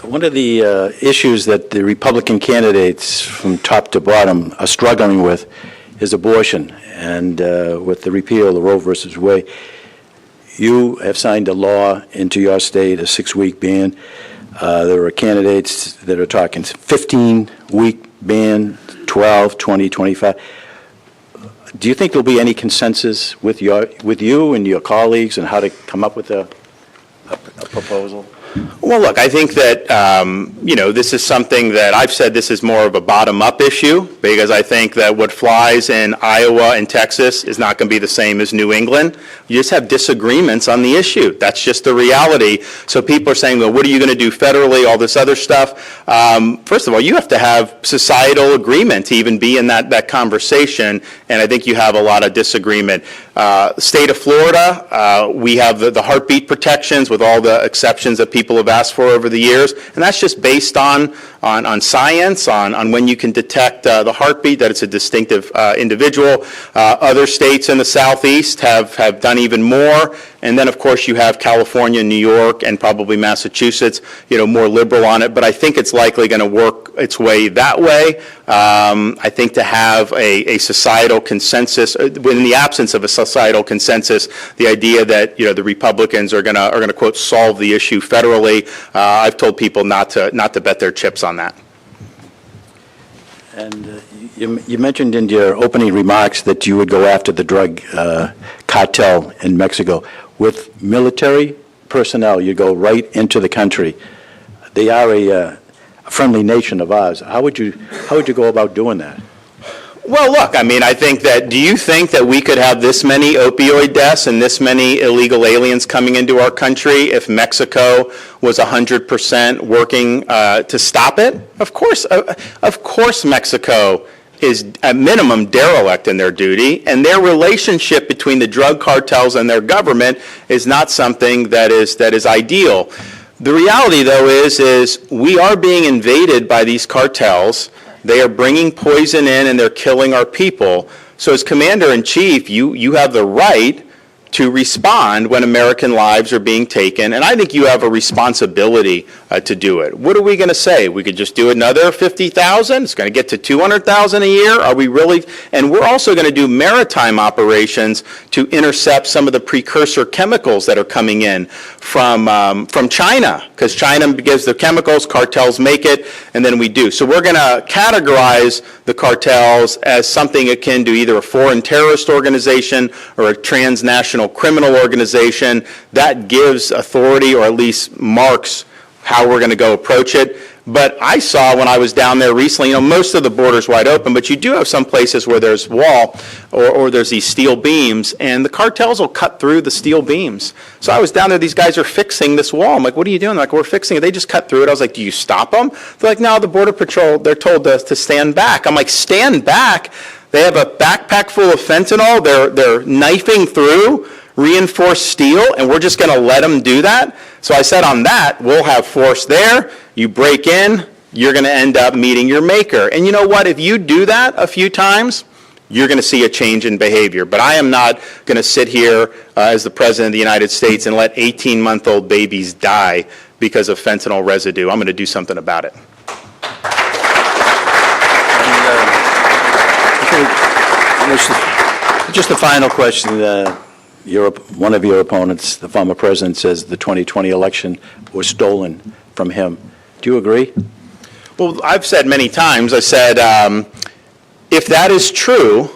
[SPEAKER 1] One of the issues that the Republican candidates from top to bottom are struggling with is abortion. And with the repeal of the Roe versus Wade, you have signed a law into your state, a 6-week ban. There are candidates that are talking 15-week ban, 12, 20, 25. Do you think there'll be any consensus with you and your colleagues on how to come up with a proposal?
[SPEAKER 3] Well, look, I think that, this is something that I've said this is more of a bottom-up issue, because I think that what flies in Iowa and Texas is not going to be the same as New England. You just have disagreements on the issue. That's just the reality. So people are saying, well, what are you going to do federally, all this other stuff? First of all, you have to have societal agreement to even be in that conversation, and I think you have a lot of disagreement. State of Florida, we have the heartbeat protections with all the exceptions that people have asked for over the years, and that's just based on science, on when you can detect the heartbeat, that it's a distinctive individual. Other states in the Southeast have done even more, and then of course you have California, New York, and probably Massachusetts, more liberal on it, but I think it's likely going to work its way that way. I think to have a societal consensus, in the absence of a societal consensus, the idea that the Republicans are going to quote solve the issue federally. I've told people not to bet their chips on that.
[SPEAKER 1] And you mentioned in your opening remarks that you would go after the drug cartel in Mexico. With military personnel, you go right into the country. They are a friendly nation of ours. How would you go about doing that?
[SPEAKER 3] Well, look, I think that, do you think that we could have this many opioid deaths and this many illegal aliens coming into our country if Mexico was 100% working to stop it? Of course Mexico is at minimum derelict in their duty, and their relationship between the drug cartels and their government is not something that is ideal. The reality, though, is we are being invaded by these cartels. They are bringing poison in, and they're killing our people. So as Commander-in-Chief, you have the right to respond when American lives are being taken, and I think you have a responsibility to do it. What are we going to say? We could just do another 50,000? It's going to get to 200,000 a year? Are we really? And we're also going to do maritime operations to intercept some of the precursor chemicals that are coming in from China, because China gives the chemicals, cartels make it, and then we do. So we're going to categorize the cartels as something akin to either a foreign terrorist organization or a transnational criminal organization. That gives authority, or at least marks how we're going to go approach it. But I saw when I was down there recently, most of the border's wide open, but you do have some places where there's wall or there's these steel beams, and the cartels will cut through the steel beams. So I was down there, these guys are fixing this wall. I'm like, what are you doing? They're like, we're fixing it. They just cut through it. I was like, do you stop them? They're like, no, the Border Patrol, they're told to stand back. I'm like, stand back? They have a backpack full of fentanyl. They're knifing through reinforced steel, and we're just going to let them do that? So I said, on that, we'll have force there. You break in, you're going to end up meeting your maker. And you know what? If you do that a few times, you're going to see a change in behavior. But I am not going to sit here as the President of the United States and let 18-month-old babies die because of fentanyl residue. I'm going to do something about it.
[SPEAKER 1] Just a final question. One of your opponents, the former president, says the 2020 election was stolen from him. Do you agree?
[SPEAKER 3] Well, I've said many times, I said, if that is true,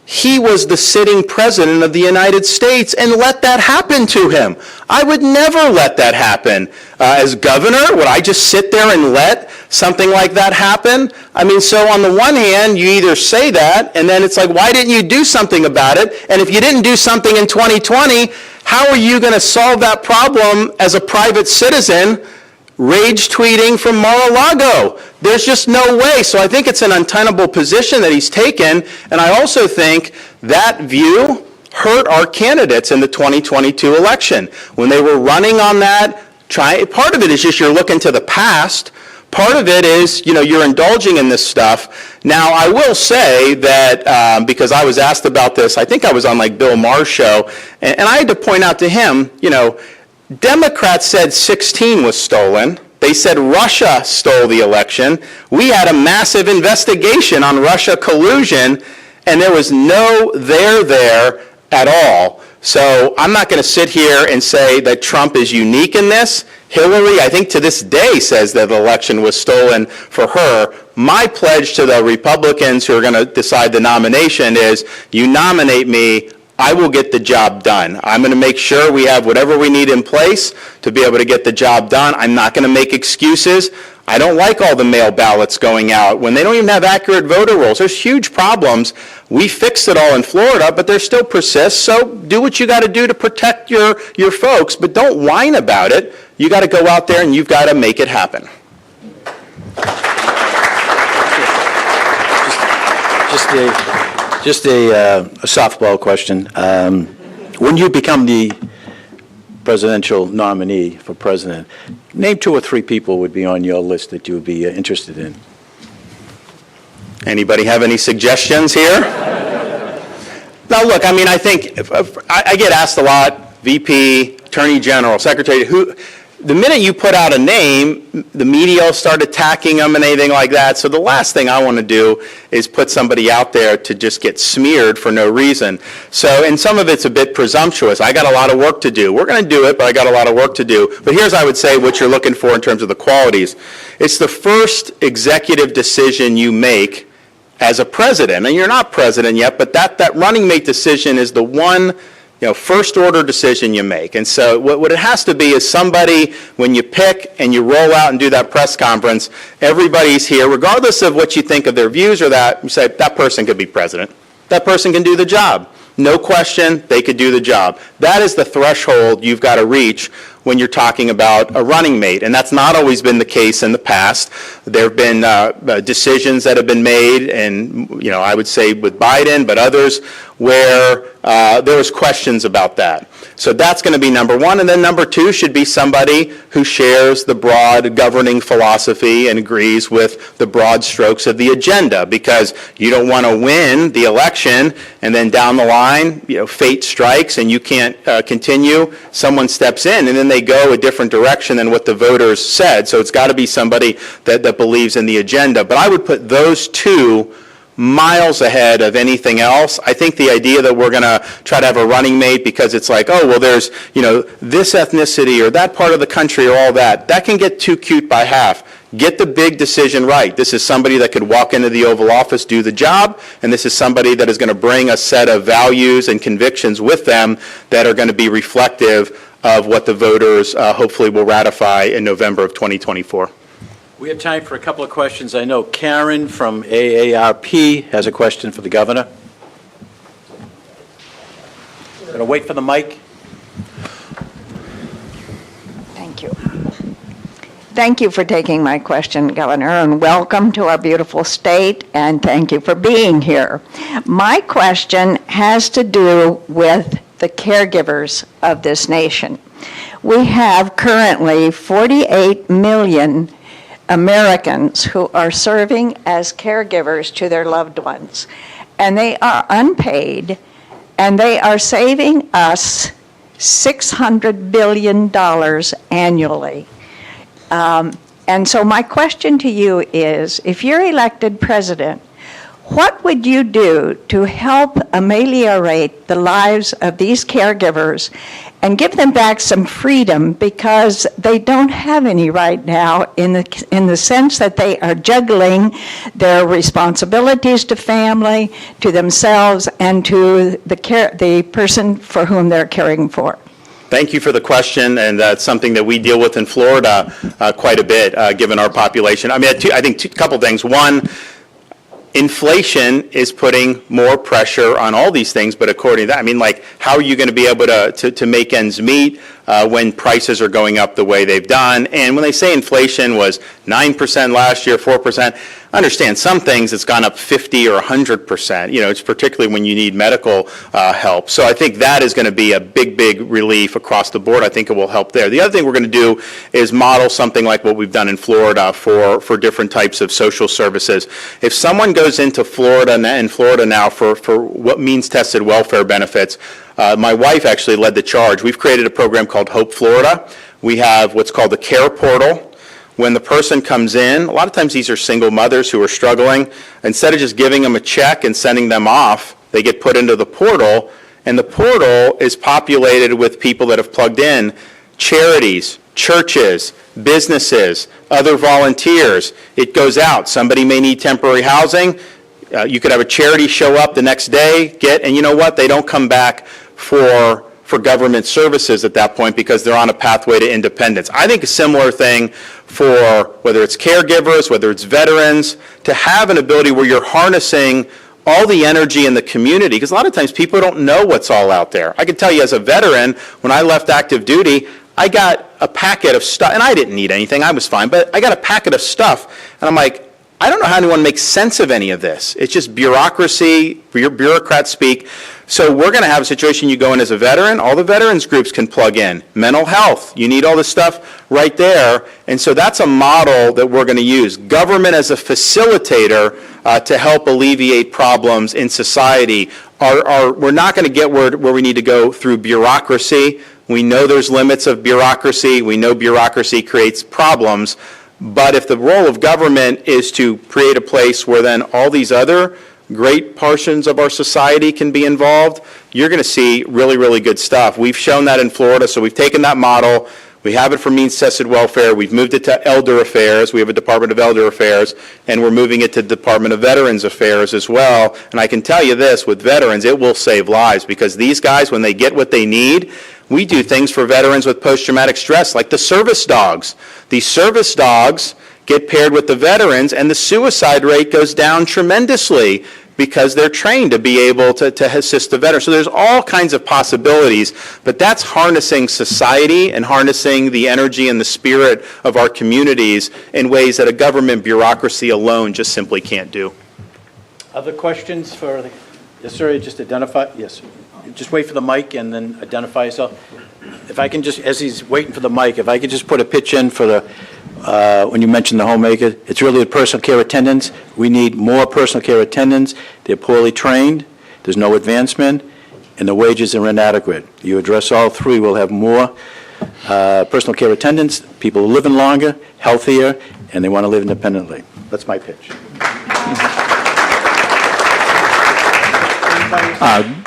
[SPEAKER 3] he was the sitting president of the United States, and let that happen to him. I would never let that happen. As governor, would I just sit there and let something like that happen? I mean, so on the one hand, you either say that, and then it's like, why didn't you do something about it? And if you didn't do something in 2020, how are you going to solve that problem as a private citizen rage tweeting from Mar-a-Lago? There's just no way. So I think it's an untenable position that he's taken, and I also think that view hurt our candidates in the 2022 election. When they were running on that, part of it is just you're looking to the past. Part of it is, you're indulging in this stuff. Now, I will say that, because I was asked about this, I think I was on Bill Maher's show, and I had to point out to him, Democrats said 16 was stolen. They said Russia stole the election. We had a massive investigation on Russia collusion, and there was no there at all. So I'm not going to sit here and say that Trump is unique in this. Hillary, I think to this day, says that the election was stolen for her. My pledge to the Republicans who are going to decide the nomination is, you nominate me, I will get the job done. I'm going to make sure we have whatever we need in place to be able to get the job done. I'm not going to make excuses. I don't like all the mail ballots going out when they don't even have accurate voter rolls. There's huge problems. We fixed it all in Florida, but there still persists. So do what you got to do to protect your folks, but don't whine about it. You got to go out there and you've got to make it happen.
[SPEAKER 1] Just a softball question. When you become the presidential nominee for president, name 2 or 3 people would be on your list that you would be interested in.
[SPEAKER 3] Anybody have any suggestions here? Now, look, I think I get asked a lot, VP, Attorney General, Secretary, the minute you put out a name, the media will start attacking them and anything like that. So the last thing I want to do is put somebody out there to just get smeared for no reason. So, and some of it's a bit presumptuous. I got a lot of work to do. We're going to do it, but I got a lot of work to do. But here's, I would say, what you're looking for in terms of the qualities. It's the first executive decision you make as a president. And you're not president yet, but that running mate decision is the one first order decision you make. And so what it has to be is somebody, when you pick and you roll out and do that press conference, everybody's here, regardless of what you think of their views or that, you say, that person could be president. That person can do the job. no question, they could do the job. That is the threshold you've got to reach when you're talking about a running mate, and that's not always been the case in the past. There have been decisions that have been made, and I would say with Biden, but others, where there was questions about that. So that's going to be number one, and then number two should be somebody who shares the broad governing philosophy and agrees with the broad strokes of the agenda, because you don't want to win the election and then down the line, fate strikes and you can't continue. Someone steps in and then they go a different direction than what the voters said. So it's got to be somebody that believes in the agenda. But I would put those two miles ahead of anything else. I think the idea that we're going to try to have a running mate because it's like, oh, well, there's, this ethnicity or that part of the country or all that can get too cute by half. Get the big decision right. This is somebody that could walk into the Oval Office, do the job, and this is somebody that is going to bring a set of values and convictions with them that are going to be reflective of what the voters hopefully will ratify in November of 2024.
[SPEAKER 1] We have time for a couple of questions. I know Karen from AARP has a question for the governor. Going to wait for the mic.
[SPEAKER 4] Thank you. Thank you for taking my question, Governor, and welcome to our beautiful state, and thank you for being here. My question has to do with the caregivers of this nation. We have currently 48 million Americans who are serving as caregivers to their loved ones, and they are unpaid, and they are saving us $600 billion annually. And so my question to you is, if you're elected president, what would you do to help ameliorate the lives of these caregivers and give them back some freedom, because they don't have any right now in the sense that they are juggling their responsibilities to family, to themselves, and to the person for whom they're caring for?
[SPEAKER 3] Thank you for the question, and that's something that we deal with in Florida quite a bit, given our population. I think a couple things. One, inflation is putting more pressure on all these things, but according to that, how are you going to be able to make ends meet when prices are going up the way they've done? And when they say inflation was 9% last year, 4%, understand some things it's gone up 50 or 100%. It's particularly when you need medical help. So I think that is going to be a big, big relief across the board. I think it will help there. The other thing we're going to do is model something like what we've done in Florida for different types of social services. If someone goes into Florida now for what means tested welfare benefits, my wife actually led the charge. We've created a program called Hope Florida. We have what's called the Care Portal. When the person comes in, a lot of times these are single mothers who are struggling. Instead of just giving them a check and sending them off, they get put into the portal, and the portal is populated with people that have plugged in charities, churches, businesses, other volunteers. It goes out. Somebody may need temporary housing. You could have a charity show up the next day, and you know what? They don't come back for government services at that point because they're on a pathway to independence. I think a similar thing for whether it's caregivers, whether it's veterans, to have an ability where you're harnessing all the energy in the community, because a lot of times people don't know what's all out there. I can tell you as a veteran, when I left active duty, I got a packet of stuff, and I didn't need anything, I was fine, but I got a packet of stuff, and I'm like, I don't know how anyone makes sense of any of this. It's just bureaucracy, bureaucrat speak. So we're going to have a situation, you go in as a veteran, all the veterans groups can plug in. Mental health, you need all this stuff right there. And so that's a model that we're going to use. Government as a facilitator to help alleviate problems in society. We're not going to get where we need to go through bureaucracy. We know there's limits of bureaucracy. We know bureaucracy creates problems. But if the role of government is to create a place where then all these other great portions of our society can be involved, you're going to see really, really good stuff. We've shown that in Florida, so we've taken that model. We have it for means-tested welfare. We've moved it to Elder Affairs. We have a Department of Elder Affairs, and we're moving it to the Department of Veterans Affairs as well. And I can tell you this, with veterans, it will save lives, because these guys, when they get what they need, we do things for veterans with post-traumatic stress, like the service dogs. These service dogs get paired with the veterans, and the suicide rate goes down tremendously because they're trained to be able to assist the veteran. So there's all kinds of possibilities, but that's harnessing society and harnessing the energy and the spirit of our communities in ways that a government bureaucracy alone just simply can't do.
[SPEAKER 1] Other questions for the, yes, sir, just identify, yes. Just wait for the mic and then identify yourself. If I can just, as he's waiting for the mic, if I could just put a pitch in for the, when you mentioned the homemaker, it's really the personal care attendants. We need more personal care attendants. They're poorly trained, there's no advancement, and the wages are inadequate. You address all three, we'll have more personal care attendants, people are living longer, healthier, and they want to live independently. That's my pitch.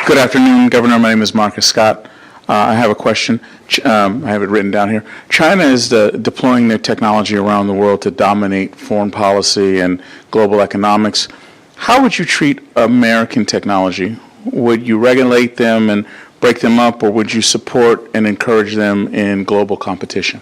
[SPEAKER 5] Good afternoon, Governor. My name is Marcus Scott. I have a question. I have it written down here. China is deploying their technology around the world to dominate foreign policy and global economics. How would you treat American technology? Would you regulate them and break them up, or would you support and encourage them in global competition?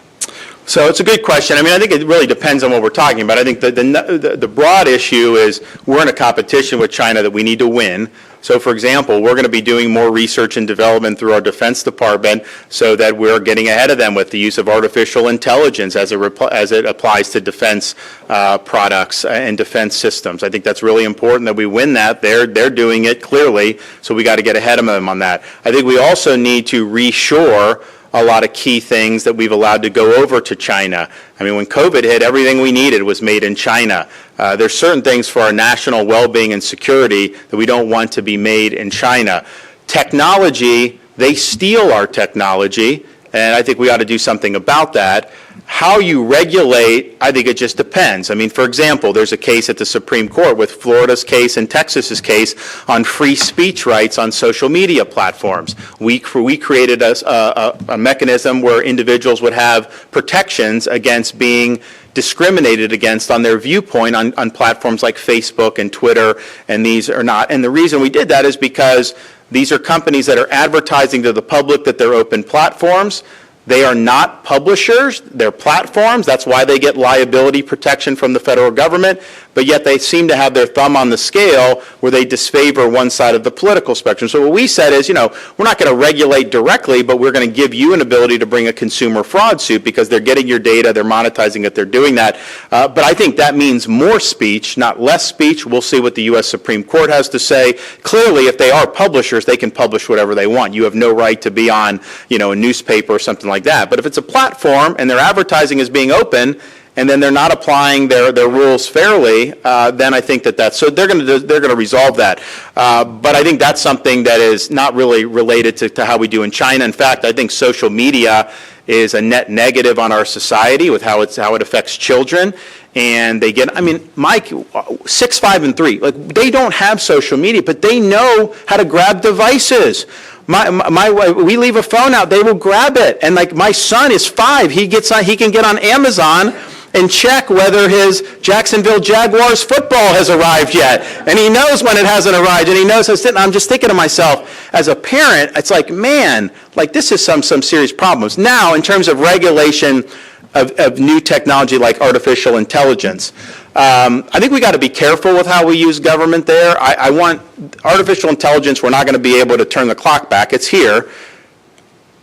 [SPEAKER 3] So it's a good question. I mean, I think it really depends on what we're talking about. I think the broad issue is we're in a competition with China that we need to win. So, for example, we're going to be doing more research and development through our Defense Department so that we're getting ahead of them with the use of artificial intelligence as it applies to defense products and defense systems. I think that's really important that we win that. They're doing it clearly, so we got to get ahead of them on that. I think we also need to reshore a lot of key things that we've allowed to go over to China. I mean, when COVID hit, everything we needed was made in China. There's certain things for our national well-being and security that we don't want to be made in China. Technology, they steal our technology, and I think we ought to do something about that. How you regulate, I think it just depends. I mean, for example, there's a case at the Supreme Court with Florida's case and Texas's case on free speech rights on social media platforms. We created a mechanism where individuals would have protections against being discriminated against on their viewpoint on platforms like Facebook and Twitter, and these are not. And the reason we did that is because these are companies that are advertising to the public that they're open platforms. They are not publishers, they're platforms. That's why they get liability protection from the federal government, but yet they seem to have their thumb on the scale where they disfavor one side of the political spectrum. So what we said is, we're not going to regulate directly, but we're going to give you an ability to bring a consumer fraud suit because they're getting your data, they're monetizing it, they're doing that. But I think that means more speech, not less speech. We'll see what the U.S. Supreme Court has to say. Clearly, if they are publishers, they can publish whatever they want. You have no right to be on, a newspaper or something like that. But if it's a platform and their advertising is being open, and then they're not applying their rules fairly, then I think that's so they're going to resolve that. But I think that's something that is not really related to how we do in China. In fact, I think social media is a net negative on our society with how it affects children. And they get, Mike, 6, 5, and 3, they don't have social media, but they know how to grab devices. My wife, we leave a phone out, they will grab it. And my son is 5, he can get on Amazon and check whether his Jacksonville Jaguars football has arrived yet. And he knows when it hasn't arrived, and he knows I'm just thinking to myself, as a parent, it's this is some serious problems. Now, in terms of regulation of new technology like artificial intelligence, I think we got to be careful with how we use government there. I want artificial intelligence, we're not going to be able to turn the clock back. It's here.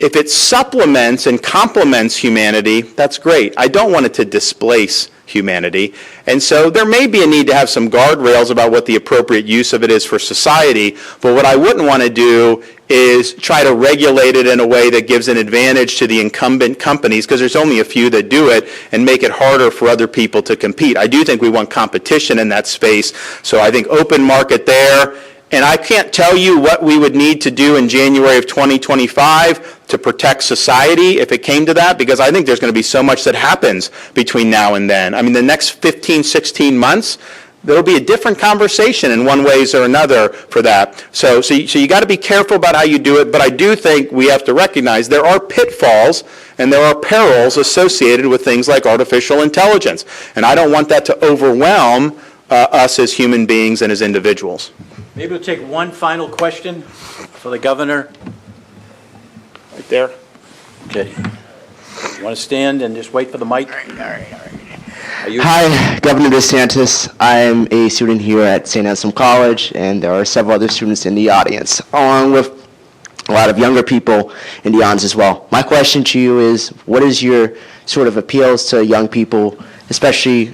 [SPEAKER 3] If it supplements and complements humanity, that's great. I don't want it to displace humanity. And so there may be a need to have some guardrails about what the appropriate use of it is for society. But what I wouldn't want to do is try to regulate it in a way that gives an advantage to the incumbent companies, because there's only a few that do it, and make it harder for other people to compete. I do think we want competition in that space. So I think open market there. And I can't tell you what we would need to do in January of 2025 to protect society if it came to that, because I think there's going to be so much that happens between now and then. The next 15, 16 months, there will be a different conversation in one ways or another for that. So you got to be careful about how you do it, but I do think we have to recognize there are pitfalls and there are perils associated with things like artificial intelligence. And I don't want that to overwhelm us as human beings and as individuals.
[SPEAKER 1] Maybe we'll take one final question for the governor.
[SPEAKER 3] Right there.
[SPEAKER 1] Okay. You want to stand and just wait for the mic?
[SPEAKER 6] All right. Hi, Governor DeSantis. I'm a student here at St. Anselm College, and there are several other students in the audience, along with a lot of younger people in the audience as well. My question to you is, what is your sort of appeals to young people, especially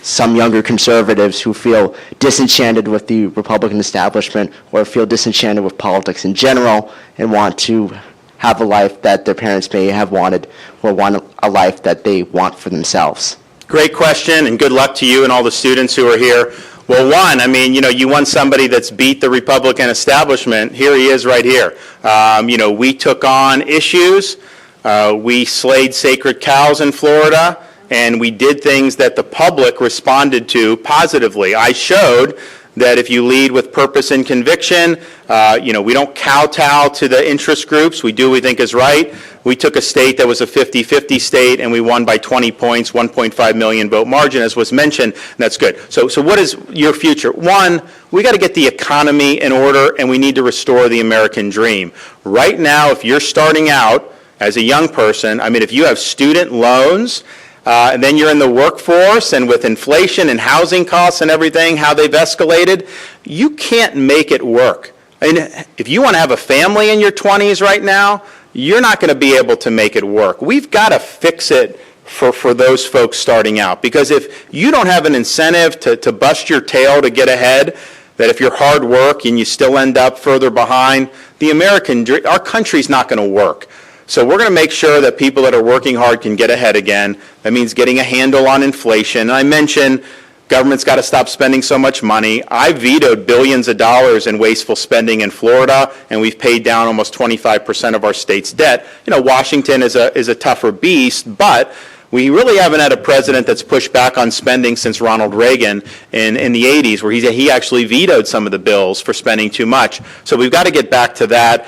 [SPEAKER 6] some younger conservatives who feel disenchanted with the Republican establishment or feel disenchanted with politics in general and want to have a life that their parents may have wanted or want a life that they want for themselves?
[SPEAKER 3] Great question, and good luck to you and all the students who are here. Well, one, I mean, you want somebody that's beat the Republican establishment. Here he is right here. We took on issues. We slayed sacred cows in Florida, and we did things that the public responded to positively. I showed that if you lead with purpose and conviction, we don't kowtow to the interest groups. We do what we think is right. We took a state that was a 50-50 state, and we won by 20 points, 1.5 million vote margin, as was mentioned, and that's good. So what is your future? One, we got to get the economy in order, and we need to restore the American dream. Right now, if you're starting out as a young person, I mean, if you have student loans, and then you're in the workforce, and with inflation and housing costs and everything, how they've escalated, you can't make it work. I mean, if you want to have a family in your 20s right now, you're not going to be able to make it work. We've got to fix it for those folks starting out. Because if you don't have an incentive to bust your tail to get ahead, that if you're hard work and you still end up further behind, our country's not going to work. So we're going to make sure that people that are working hard can get ahead again. That means getting a handle on inflation. And I mentioned government's got to stop spending so much money. I vetoed billions of dollars in wasteful spending in Florida, and we've paid down almost 25% of our state's debt. Washington is a tougher beast, but we really haven't had a president that's pushed back on spending since Ronald Reagan in the 80s, where he actually vetoed some of the bills for spending too much. So we've got to get back to that.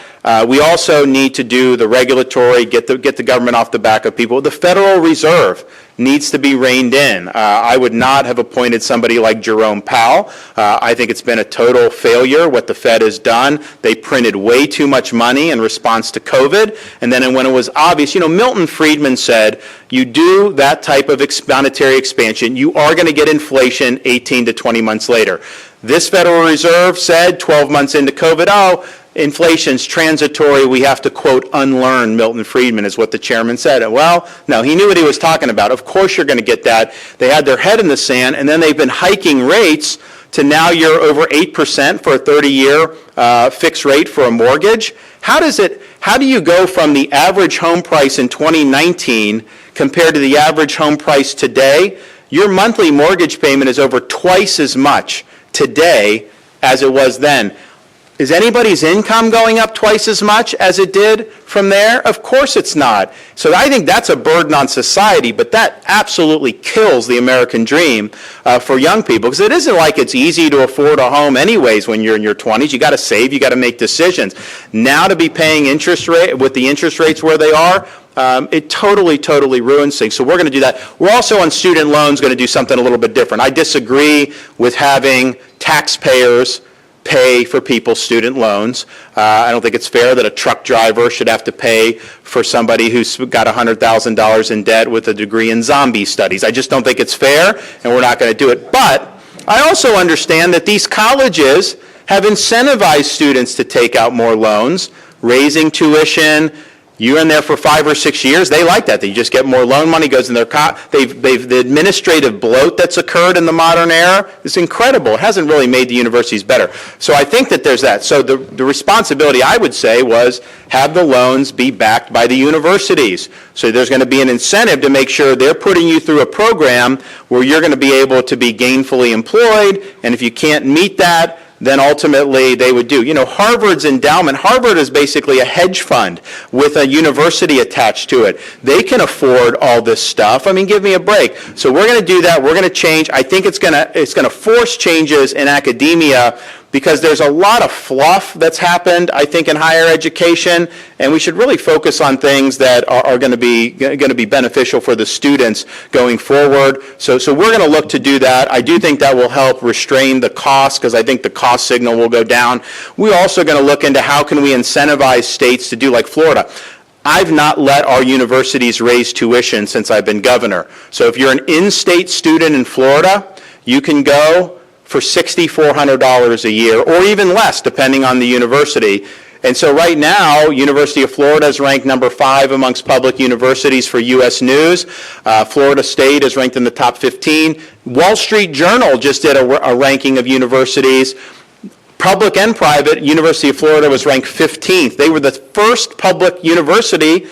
[SPEAKER 3] We also need to do the regulatory, get the government off the back of people. The Federal Reserve needs to be reined in. I would not have appointed somebody like Jerome Powell. I think it's been a total failure what the Fed has done. They printed way too much money in response to COVID, and then when it was obvious, Milton Friedman said, you do that type of monetary expansion, you are going to get inflation 18 to 20 months later. This Federal Reserve said 12 months into COVID, inflation's transitory, we have to, quote, unlearn Milton Friedman, is what the chairman said. Well, no, he knew what he was talking about. Of course you're going to get that. They had their head in the sand, and then they've been hiking rates to now you're over 8% for a 30-year fixed rate for a mortgage. How do you go from the average home price in 2019 compared to the average home price today? Your monthly mortgage payment is over twice as much today as it was then. Is anybody's income going up twice as much as it did from there? Of course it's not. So I think that's a burden on society, but that absolutely kills the American dream for young people, because it isn't like it's easy to afford a home anyways when you're in your 20s. You got to save, you got to make decisions. Now to be paying interest rate with the interest rates where they are, it totally ruins things. So we're going to do that. We're also on student loans going to do something a little bit different. I disagree with having taxpayers pay for people's student loans. I don't think it's fair that a truck driver should have to pay for somebody who's got $100,000 in debt with a degree in zombie studies. I just don't think it's fair, and we're not going to do it. But I also understand that these colleges have incentivized students to take out more loans, raising tuition. You're in there for 5 or 6 years. They like that. They just get more loan money, goes in their the administrative bloat that's occurred in the modern era is incredible. It hasn't really made the universities better. So I think that there's that. So the responsibility, I would say, was have the loans be backed by the universities. So there's going to be an incentive to make sure they're putting you through a program where you're going to be able to be gainfully employed, and if you can't meet that, then ultimately they would do. Harvard's endowment, Harvard is basically a hedge fund with a university attached to it. They can afford all this stuff. I mean, give me a break. So we're going to do that. We're going to change. I think it's going to force changes in academia, because there's a lot of fluff that's happened, I think, in higher education, and we should really focus on things that are going to be beneficial for the students going forward. So we're going to look to do that. I do think that will help restrain the cost, because I think the cost signal will go down. We're also going to look into how can we incentivize states to do like Florida. I've not let our universities raise tuition since I've been governor. So if you're an in-state student in Florida, you can go for $6,400 a year, or even less, depending on the university. And so right now, University of Florida is ranked number 5 amongst public universities for U.S. News. Florida State is ranked in the top 15. Wall Street Journal just did a ranking of universities. Public and private, University of Florida was ranked 15th. They were the first public university,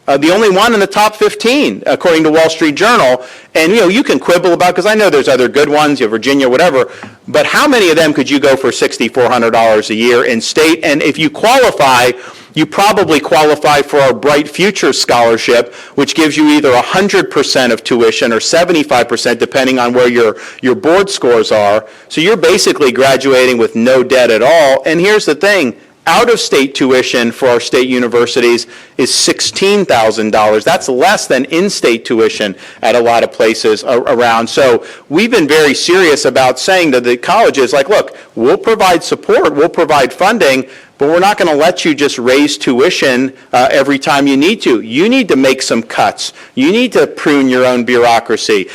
[SPEAKER 3] the only one in the top 15, according to Wall Street Journal. And, you can quibble about, because I know there's other good ones, Virginia, whatever, but how many of them could you go for $6,400 a year in state? And if you qualify, you probably qualify for our Bright Future Scholarship, which gives you either 100% of tuition or 75%, depending on where your board scores are. So you're basically graduating with no debt at all. And here's the thing. Out-of-state tuition for our state universities is $16,000. That's less than in-state tuition at a lot of places around. So we've been very serious about saying to the colleges, like, look, we'll provide support, we'll provide funding, but we're not going to let you just raise tuition every time you need to. You need to make some cuts. You need to prune your own bureaucracy.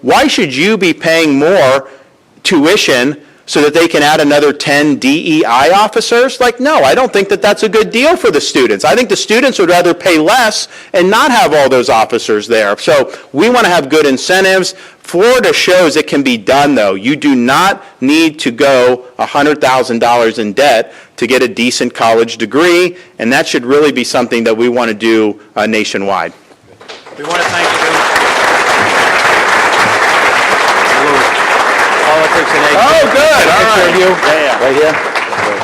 [SPEAKER 3] Why should you be paying more tuition so that they can add another 10 DEI officers? Like, no, I don't think that that's a good deal for the students. I think the students would rather pay less and not have all those officers there. So we want to have good incentives. Florida shows it can be done, though. You do not need to go $100,000 in debt to get a decent college degree, and that should really be something that we want to do nationwide.
[SPEAKER 1] We want to thank you. Politics and
[SPEAKER 3] Oh, good. All right.
[SPEAKER 1] Right here.